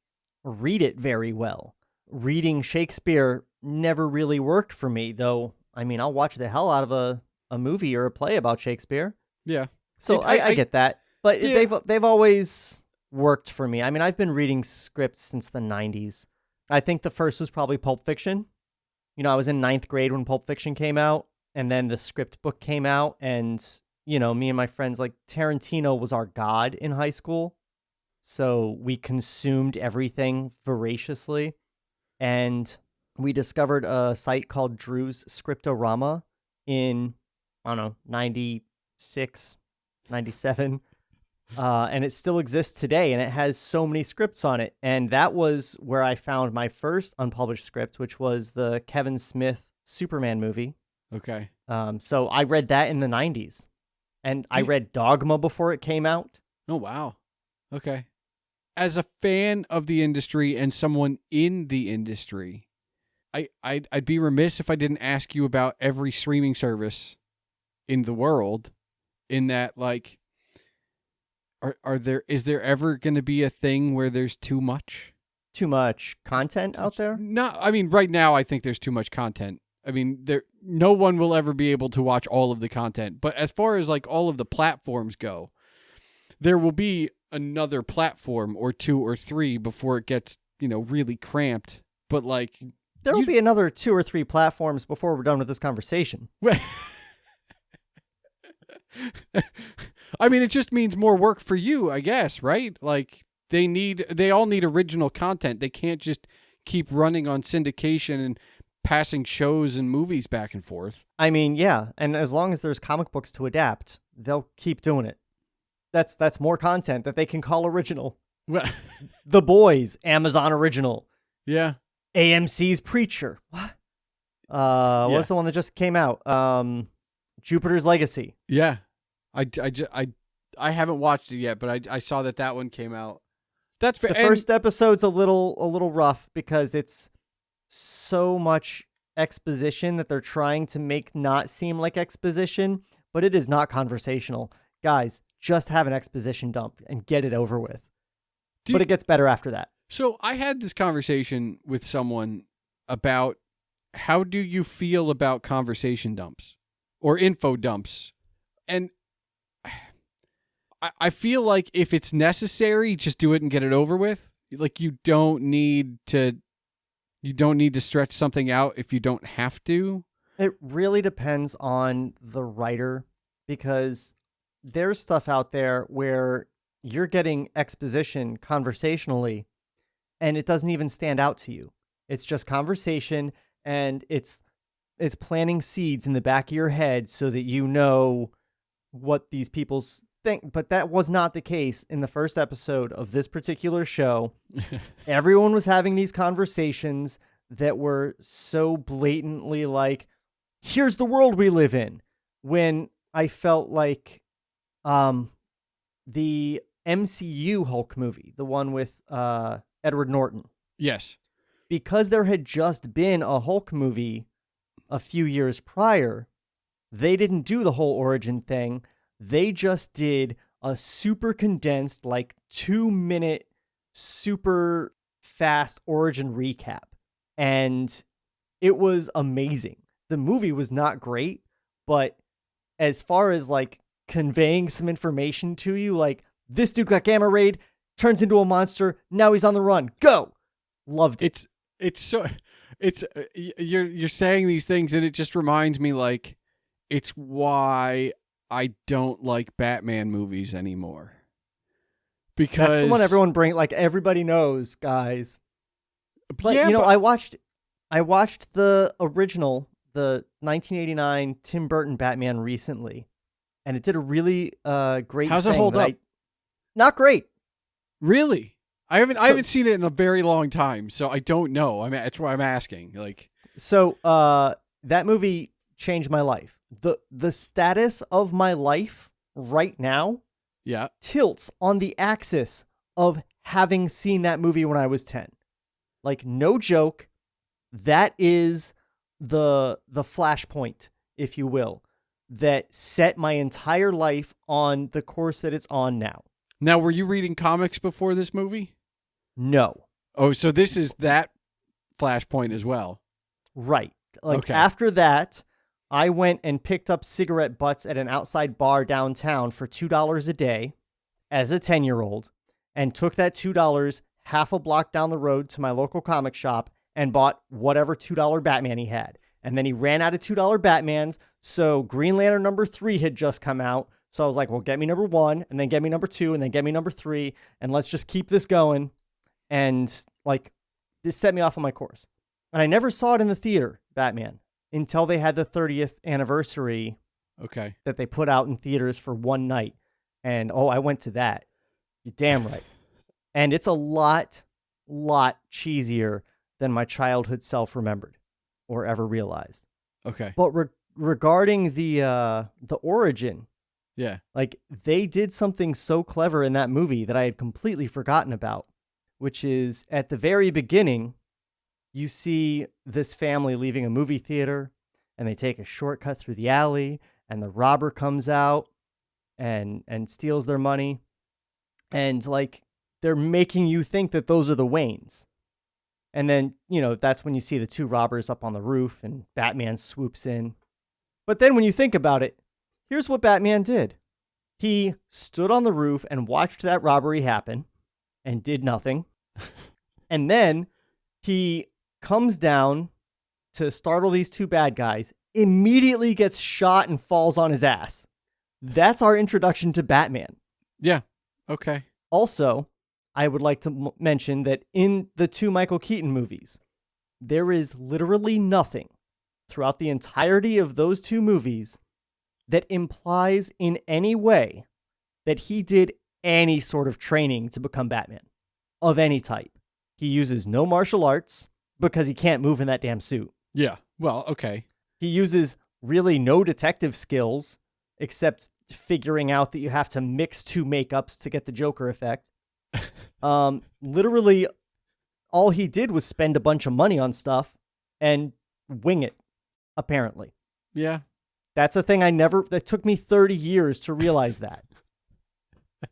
B: read it very well. Reading Shakespeare never really worked for me, though. I mean, I'll watch the hell out of a movie or a play about Shakespeare.
A: Yeah.
B: So I get that. But
A: Yeah.
B: they've always worked for me. I mean, I've been reading scripts since the 90s. I think the first was probably Pulp Fiction. You know, I was in 9th grade when Pulp Fiction came out, and then the script book came out, and, you know, me and my friends, like, Tarantino was our god in high school. So we consumed everything voraciously. And we discovered a site called Drew's Scriptorama in, I don't know, 96, 97. And it still exists today, and it has so many scripts on it. And that was where I found my first unpublished script, which was the Kevin Smith Superman movie.
A: Okay.
B: So I read that in the 90s. And I read Dogma before it came out.
A: Oh, wow. Okay. As a fan of the industry and someone in the industry, I'd be remiss if I didn't ask you about every streaming service in the world, in that, like, is there ever going to be a thing where there's too much
B: Content out there?
A: No, I mean, right now I think there's too much content. I mean, no one will ever be able to watch all of the content. But as far as like all of the platforms go, there will be another platform or 2 or 3 before it gets, you know, really cramped. But like,
B: there will be another 2 or 3 platforms before we're done with this conversation.
A: I mean, it just means more work for you, I guess, right? Like they all need original content. They can't just keep running on syndication and passing shows and movies back and forth.
B: I mean, yeah, and as long as there's comic books to adapt, they'll keep doing it. That's more content that they can call original. The Boys, Amazon original.
A: Yeah.
B: AMC's Preacher. What? What's the one that just came out? Jupiter's Legacy.
A: Yeah. I haven't watched it yet, but I saw that one came out. That's fair.
B: The first episode's a little rough because it's so much exposition that they're trying to make not seem like exposition, but it is not conversational. Guys, just have an exposition dump and get it over with. But it gets better after that.
A: So I had this conversation with someone about how do you feel about conversation dumps or info dumps? And I feel like if it's necessary, just do it and get it over with. Like you don't need to stretch something out if you don't have to.
B: It really depends on the writer, because there's stuff out there where you're getting exposition conversationally and it doesn't even stand out to you. It's just conversation, and it's planting seeds in the back of your head so that you know what these people think. But that was not the case in the first episode of this particular show. Everyone was having these conversations that were so blatantly like, here's the world we live in. When I felt like the MCU Hulk movie, the one with Edward Norton.
A: Yes.
B: Because there had just been a Hulk movie a few years prior, they didn't do the whole origin thing. They just did a super condensed, like 2-minute, super fast origin recap. And it was amazing. The movie was not great, but as far as like conveying some information to you, like this dude got gamma rayed, turns into a monster, now he's on the run. Go. Loved it.
A: You're saying these things and it just reminds me, like, it's why I don't like Batman movies anymore. Because
B: that's the one everyone like everybody knows, guys. But
A: yeah,
B: I watched the original, the 1989 Tim Burton Batman recently, and it did a really great
A: How's
B: thing.
A: it hold up?
B: Not great.
A: Really? I haven't seen it in a very long time, so I don't know. I mean, that's why I'm asking. Like,
B: so that movie changed my life. The status of my life right now,
A: yeah,
B: tilts on the axis of having seen that movie when I was 10. Like, no joke, that is the flashpoint, if you will. that set my entire life on the course that it's on now.
A: Now, were you reading comics before this movie?
B: No.
A: Oh, so this is that flashpoint as well.
B: Right. Like
A: Okay.
B: after that, I went and picked up cigarette butts at an outside bar downtown for $2 a day as a 10-year-old and took that $2 half a block down the road to my local comic shop and bought whatever $2 Batman he had. And then he ran out of $2 Batmans, so Green Lantern number 3 had just come out. So I was like, well, get me number 1, and then get me number 2, and then get me number 3, and let's just keep this going. And like, this set me off on my course. And I never saw it in the theater, Batman, until they had the 30th anniversary that they put out in theaters for one night. And I went to that. You're damn right. And it's a lot cheesier than my childhood self remembered or ever realized.
A: Okay.
B: But regarding the origin,
A: yeah,
B: like they did something so clever in that movie that I had completely forgotten about, which is at the very beginning, you see this family leaving a movie theater and they take a shortcut through the alley and the robber comes out and steals their money. And like, they're making you think that those are the Waynes. And then, that's when you see the two robbers up on the roof and Batman swoops in. But then when you think about it, here's what Batman did. He stood on the roof and watched that robbery happen and did nothing. And then he comes down to startle these two bad guys, immediately gets shot and falls on his ass. That's our introduction to Batman.
A: Yeah. Okay.
B: Also, I would like to mention that in the two Michael Keaton movies, there is literally nothing throughout the entirety of those two movies that implies in any way that he did any sort of training to become Batman of any type. He uses no martial arts because he can't move in that damn suit.
A: Yeah. Well, okay.
B: He uses really no detective skills except figuring out that you have to mix two makeups to get the Joker effect. Literally all he did was spend a bunch of money on stuff and wing it, apparently.
A: Yeah.
B: That's a thing that took me 30 years to realize that.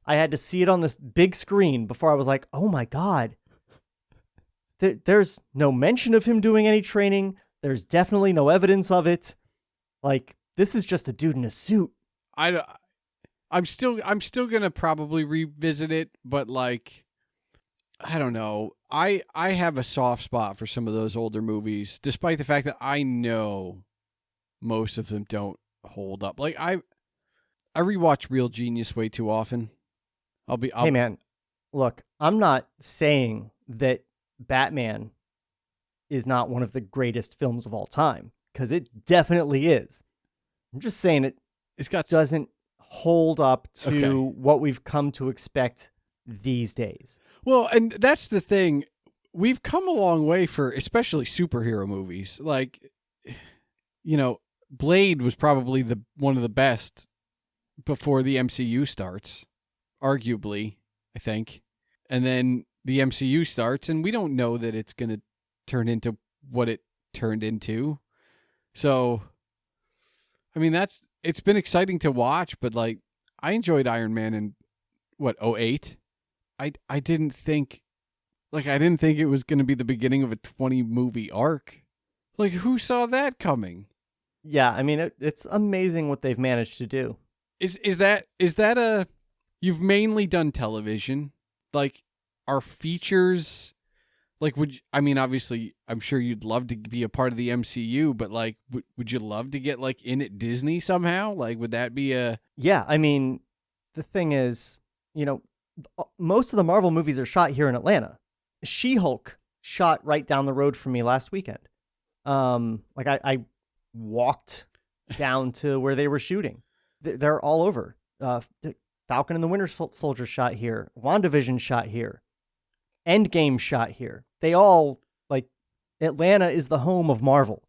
B: I had to see it on this big screen before I was like, oh my God. There's no mention of him doing any training. There's definitely no evidence of it. Like, this is just a dude in a suit.
A: I'm still gonna probably revisit it, but like, I don't know. I have a soft spot for some of those older movies, despite the fact that I know most of them don't hold up. Like I rewatch Real Genius way too often.
B: Hey man, look, I'm not saying that Batman is not one of the greatest films of all time, because it definitely is. I'm just saying doesn't hold up to what we've come to expect these days.
A: Well, and that's the thing. We've come a long way for especially superhero movies. Like, Blade was probably one of the best before the MCU starts, arguably, I think. And then the MCU starts, and we don't know that it's going to turn into what it turned into. So, I mean, it's been exciting to watch, but like, I enjoyed Iron Man in 2008. I didn't think it was going to be the beginning of a 20-movie arc. Like, who saw that coming?
B: Yeah, I mean, it's amazing what they've managed to do.
A: Is that you've mainly done television? Like, are features, like, obviously, I'm sure you'd love to be a part of the MCU, but like, would you love to get like in at Disney somehow? Like, would that be a...
B: Yeah, I mean, the thing is, most of the Marvel movies are shot here in Atlanta. She-Hulk shot right down the road from me last weekend. Like I walked down to where they were shooting. They're all over. Falcon and the Winter Soldier shot here. WandaVision shot here. Endgame shot here. They all, like, Atlanta is the home of Marvel.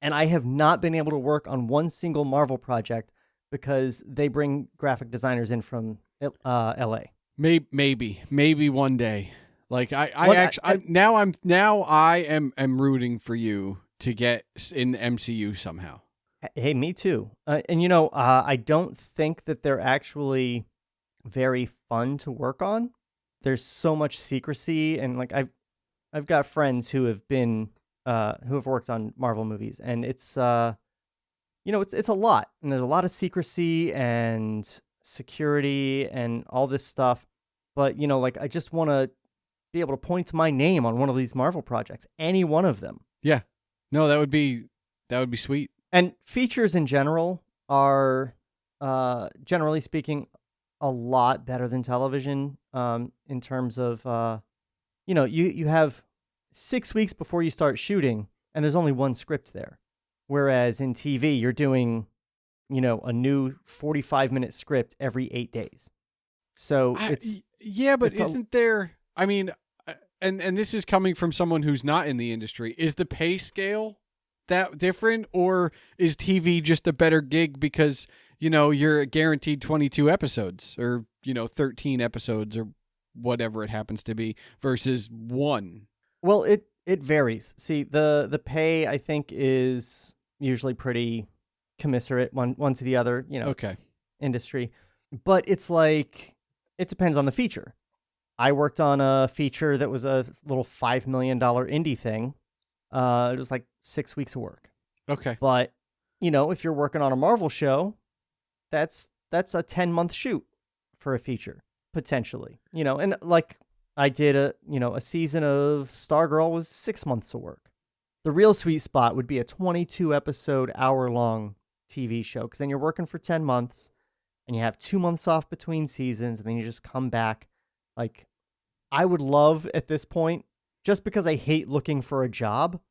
B: And I have not been able to work on one single Marvel project because they bring graphic designers in from LA.
A: Maybe one day. Like I am rooting for you to get in MCU somehow.
B: Hey, me too. And I don't think that they're actually very fun to work on. There's so much secrecy, and like I've got friends who have been who have worked on Marvel movies, and it's it's a lot, and there's a lot of secrecy and security and all this stuff. But like I just want to be able to point to my name on one of these Marvel projects, any one of them.
A: Yeah. No, that would be sweet.
B: And features in general are, generally speaking, a lot better than television. In terms of, you have 6 weeks before you start shooting, and there's only one script there. Whereas in TV, you're doing, a new 45-minute script every 8 days. So
A: but isn't there? I mean, and this is coming from someone who's not in the industry. Is the pay scale that different, or is TV just a better gig because you're guaranteed 22 episodes or 13 episodes or whatever it happens to be versus one?
B: Well, it varies. See, the pay I think is usually pretty commiserate one to the other.
A: Okay.
B: Industry, but it's like it depends on the feature. I worked on a feature that was a little $5 million indie thing. It was like 6 weeks of work.
A: Okay.
B: But, if you're working on a Marvel show, that's a 10-month shoot for a feature, potentially. And like I did a season of Stargirl was 6 months of work. The real sweet spot would be a 22 episode hour-long TV show, because then you're working for 10 months and you have 2 months off between seasons, and then you just come back. Like, I would love at this point, just because I hate looking for a job,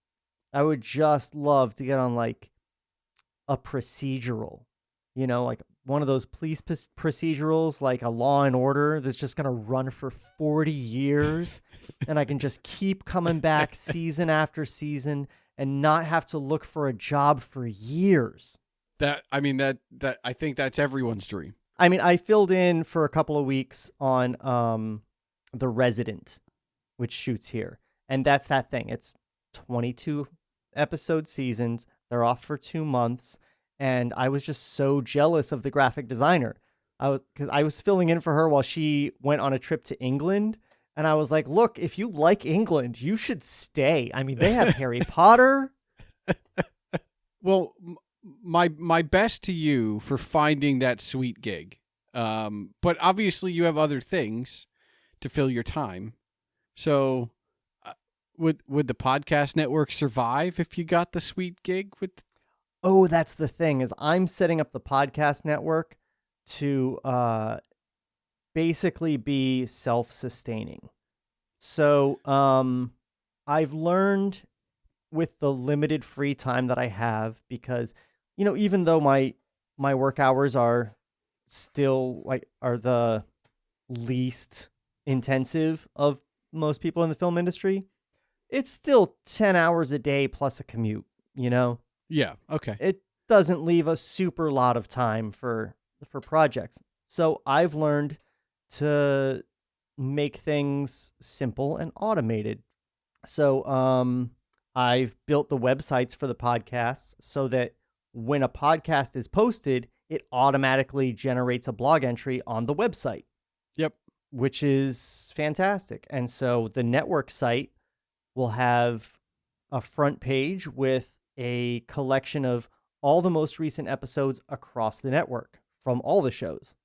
B: I would just love to get on like a procedural, like one of those police procedurals, like a Law and Order that's just going to run for 40 years. And I can just keep coming back season after season and not have to look for a job for years.
A: That I think that's everyone's dream.
B: I mean, I filled in for a couple of weeks on The Resident, which shoots here. And that's that thing. It's 22 episode seasons. They're off for 2 months. And I was just so jealous of the graphic designer. Because I was filling in for her while she went on a trip to England. And I was like, look, if you like England, you should stay. I mean, they have Harry Potter.
A: Well, my best to you for finding that sweet gig. But obviously you have other things to fill your time. So would the podcast network survive if you got the sweet gig with?
B: Oh, that's the thing, is I'm setting up the podcast network to basically be self-sustaining. So I've learned with the limited free time that I have, because even though my work hours are still are the least intensive of most people in the film industry, it's still 10 hours a day plus a commute,
A: Yeah. Okay.
B: It doesn't leave a super lot of time for projects. So I've learned to make things simple and automated. So I've built the websites for the podcasts so that when a podcast is posted, it automatically generates a blog entry on the website.
A: Yep.
B: Which is fantastic. And so the network site will have a front page with a collection of all the most recent episodes across the network from all the shows.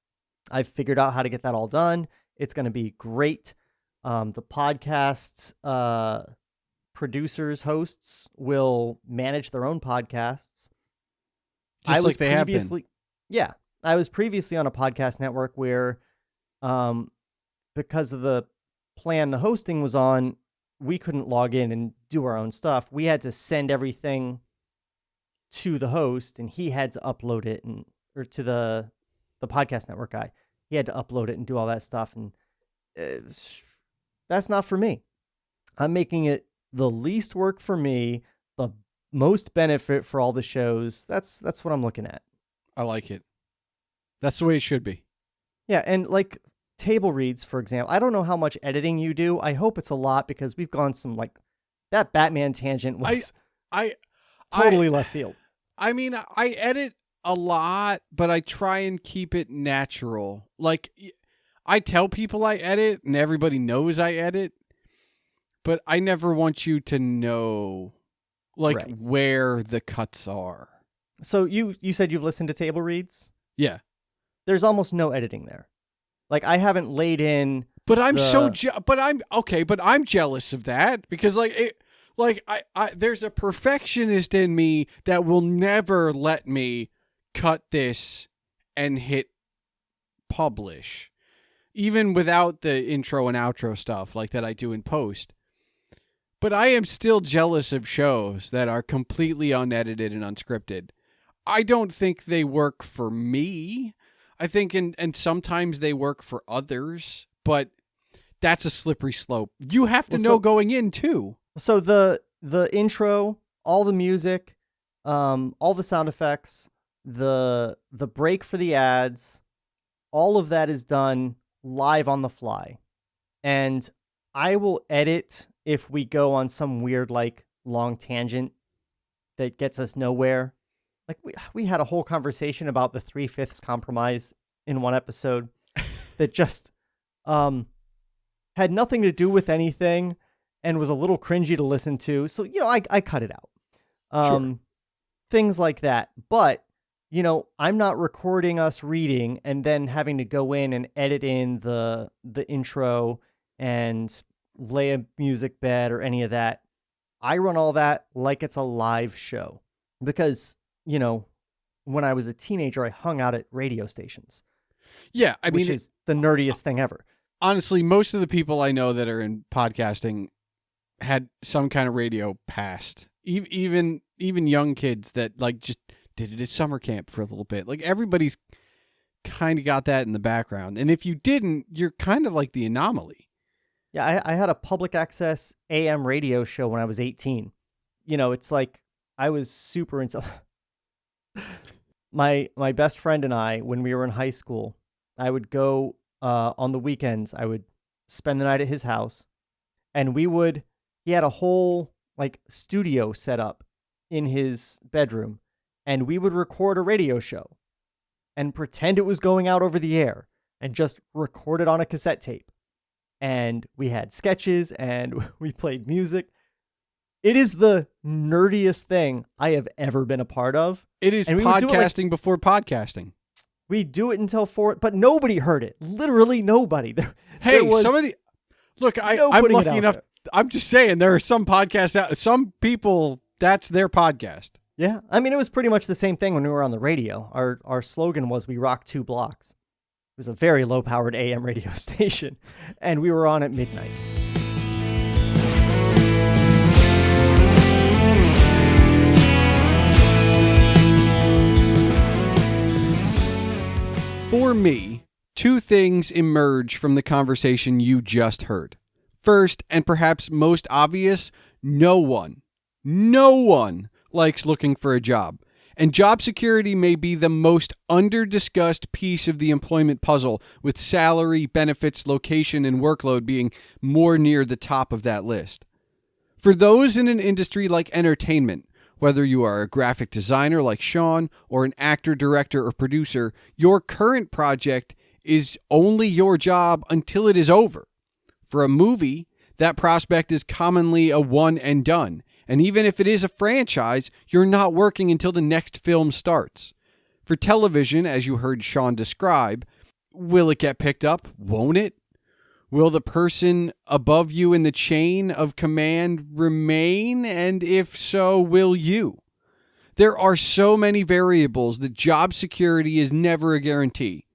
B: I've figured out how to get that all done. It's going to be great. The podcast producers, hosts will manage their own podcasts.
A: Just like they have been.
B: Yeah. I was previously on a podcast network where, because of the plan the hosting was on, we couldn't log in and do our own stuff. We had to send everything to the host, and he had to upload it, or to the podcast network guy. He had to upload it and do all that stuff. And that's not for me. I'm making it the least work for me, the most benefit for all the shows. That's what I'm looking at.
A: I like it. That's the way it should be.
B: Yeah. And like table reads, for example, I don't know how much editing you do. I hope it's a lot, because we've gone some that Batman tangent was totally left field.
A: I mean, I edit a lot, but I try and keep it natural. Like, I tell people I edit, and everybody knows I edit, but I never want you to know, like,
B: Right.
A: where the cuts are.
B: So you said you've listened to table reads?
A: Yeah.
B: There's almost no editing there. Like, I haven't laid in.
A: But I'm but I'm jealous of that because I there's a perfectionist in me that will never let me cut this and hit publish, even without the intro and outro stuff like that I do in post. But I am still jealous of shows that are completely unedited and unscripted. I don't think they work for me. I think and sometimes they work for others, but that's a slippery slope. You have to know going in too.
B: So the intro, all the music, all the sound effects, the break for the ads, all of that is done live on the fly. And I will edit if we go on some weird like long tangent that gets us nowhere. Like we had a whole conversation about the 3/5 compromise in one episode that just had nothing to do with anything and was a little cringy to listen to. So, I cut it out.
A: Sure.
B: Things like that. But, I'm not recording us reading and then having to go in and edit in the intro and lay a music bed or any of that. I run all that like it's a live show because, when I was a teenager, I hung out at radio stations.
A: Yeah,
B: which is the nerdiest thing ever.
A: Honestly, most of the people I know that are in podcasting had some kind of radio past. Even young kids that like just did it at summer camp for a little bit. Like everybody's kind of got that in the background. And if you didn't, you're kind of like the anomaly.
B: Yeah, I had a public access AM radio show when I was 18. It's like I was super into my best friend and I, when we were in high school, I would go on the weekends. I would spend the night at his house, and he had a whole like studio set up in his bedroom, and we would record a radio show and pretend it was going out over the air and just record it on a cassette tape. And we had sketches and we played music. It is the nerdiest thing I have ever been a part of.
A: It is podcasting before podcasting.
B: We do it until 4, but nobody heard it. Literally nobody. I'm
A: lucky enough. I'm just saying there are some podcasts out. Some people, that's their podcast.
B: Yeah. I mean, it was pretty much the same thing when we were on the radio. Our slogan was "We rock 2 blocks." It was a very low-powered AM radio station, and we were on at midnight.
A: For me, 2 things emerge from the conversation you just heard. First, and perhaps most obvious, no one likes looking for a job. And job security may be the most under-discussed piece of the employment puzzle, with salary, benefits, location, and workload being more near the top of that list. For those in an industry like entertainment, whether you are a graphic designer like Shawn or an actor, director, or producer, your current project is only your job until it is over. For a movie, that prospect is commonly a one and done. And even if it is a franchise, you're not working until the next film starts. For television, as you heard Shawn describe, will it get picked up? Won't it? Will the person above you in the chain of command remain? And if so, will you? There are so many variables that job security is never a guarantee.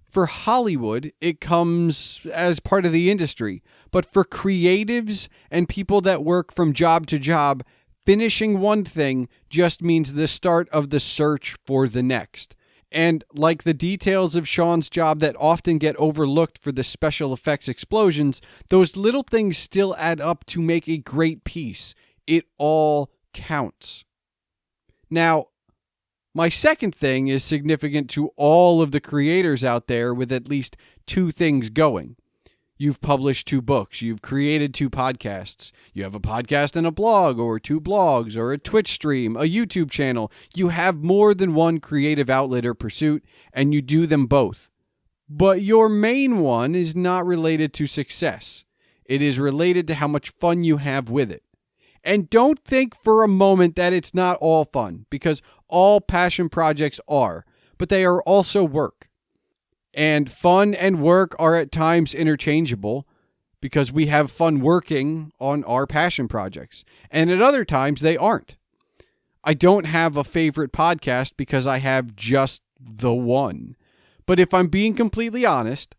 A: For Hollywood, it comes as part of the industry. But for creatives and people that work from job to job, finishing one thing just means the start of the search for the next. And like the details of Shawn's job that often get overlooked for the special effects explosions, those little things still add up to make a great piece. It all counts. Now, my second thing is significant to all of the creators out there with at least 2 things going. You've published 2 books. You've created 2 podcasts. You have a podcast and a blog, or 2 blogs, or a Twitch stream, a YouTube channel. You have more than one creative outlet or pursuit, and you do them both. But your main one is not related to success. It is related to how much fun you have with it. And don't think for a moment that it's not all fun, because all passion projects are, but they are also work. And fun and work are at times interchangeable because we have fun working on our passion projects. And at other times, they aren't. I don't have a favorite podcast because I have just the one. But if I'm being completely honest,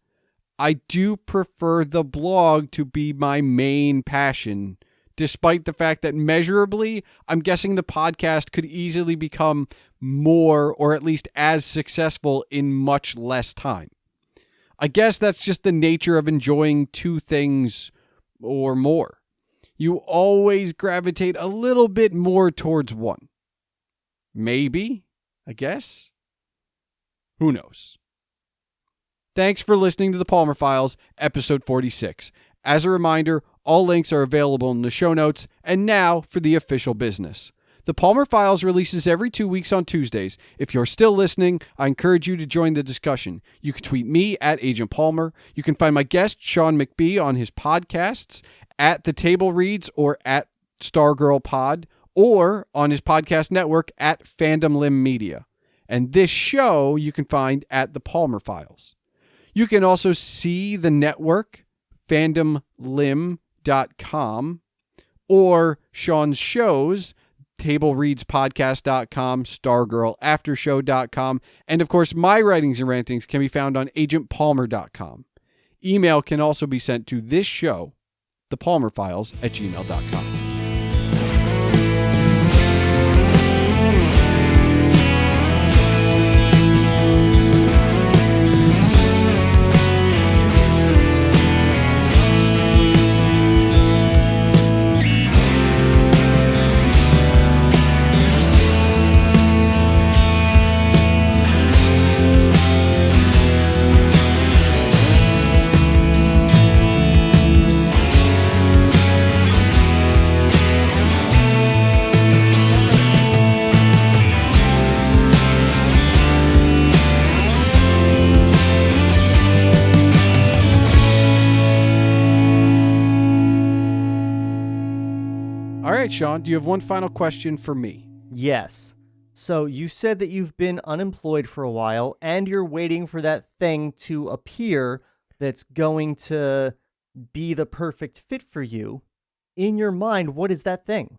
A: I do prefer the blog to be my main passion, despite the fact that measurably, I'm guessing the podcast could easily become more or at least as successful in much less time. I guess that's just the nature of enjoying 2 things or more. You always gravitate a little bit more towards one. Maybe, I guess. Who knows? Thanks for listening to the Palmer Files, episode 46. As a reminder, all links are available in the show notes. And now for the official business. The Palmer Files releases every 2 weeks on Tuesdays. If you're still listening, I encourage you to join the discussion. You can tweet me at Agent Palmer. You can find my guest, Shawn McBee, on his podcasts at The Table Reads or at Stargirl Pod, or on his podcast network at Fandom Limb Media. And this show you can find at The Palmer Files. You can also see the network, fandomlimb.com, or Shawn's shows, tablereadspodcast.com, stargirlaftershow.com, and of course my writings and rantings can be found on agentpalmer.com. Email can also be sent to this show, thepalmerfiles@gmail.com. All right, Shawn, do you have one final question for me?
B: Yes. So you said that you've been unemployed for a while and you're waiting for that thing to appear that's going to be the perfect fit for you. In your mind, what is that thing?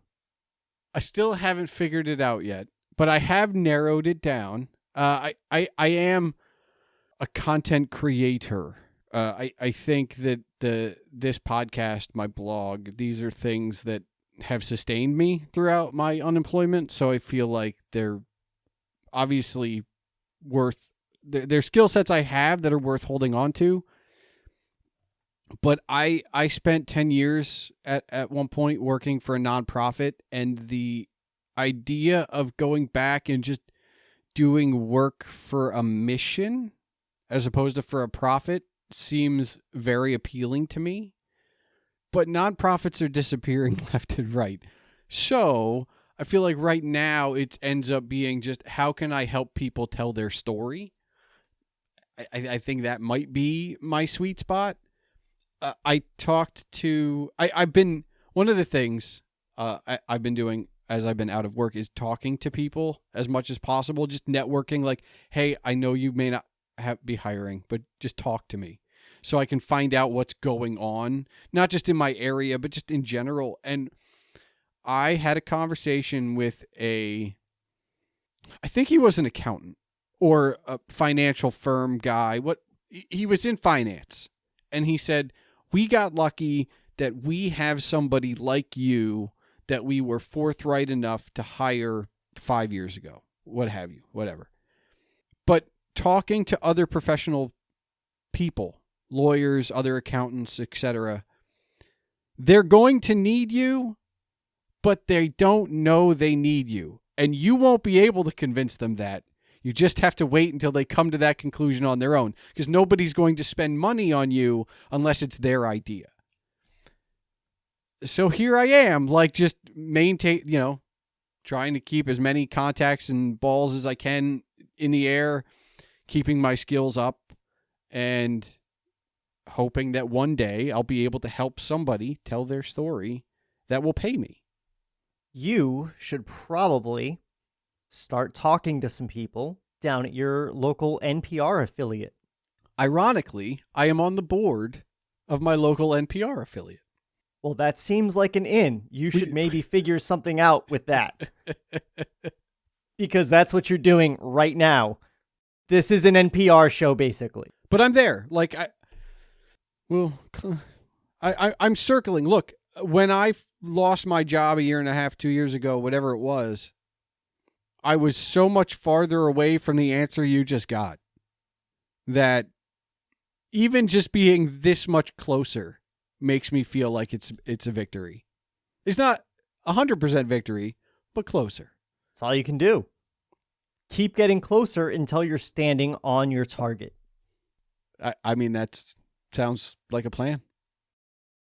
A: I still haven't figured it out yet, but I have narrowed it down. I am a content creator. I think that this podcast, my blog, these are things that have sustained me throughout my unemployment. So I feel like they're obviously worth, they're skill sets I have that are worth holding on to. But I spent 10 years at one point working for a nonprofit, and the idea of going back and just doing work for a mission as opposed to for a profit seems very appealing to me. But nonprofits are disappearing left and right. So I feel like right now it ends up being just, how can I help people tell their story? I think that might be my sweet spot. I've been, one of the things I've been doing as I've been out of work is talking to people as much as possible, just networking, like, hey, I know you may not be hiring, but just talk to me so I can find out what's going on, not just in my area, but just in general. And I had a conversation with I think he was an accountant or a financial firm guy. He was in finance, and he said, we got lucky that we have somebody like you that we were forthright enough to hire 5 years ago, what have you, whatever. But talking to other professional people, lawyers, other accountants, etc., they're going to need you, but they don't know they need you. And you won't be able to convince them that. You just have to wait until they come to that conclusion on their own, because nobody's going to spend money on you unless it's their idea. So here I am, like, just trying to keep as many contacts and balls as I can in the air, keeping my skills up, and hoping that one day I'll be able to help somebody tell their story that will pay me.
B: You should probably start talking to some people down at your local NPR affiliate.
A: Ironically, I am on the board of my local NPR affiliate.
B: Well, that seems like an in. You should maybe figure something out with that. Because that's what you're doing right now. This is an NPR show, basically.
A: But I'm there. Like, I'm circling. Look, when I lost my job a year and a half, 2 years ago, whatever it was, I was so much farther away from the answer you just got that even just being this much closer makes me feel like it's a victory. It's not 100% victory, but closer.
B: That's all you can do. Keep getting closer until you're standing on your target.
A: I mean, that sounds like a plan.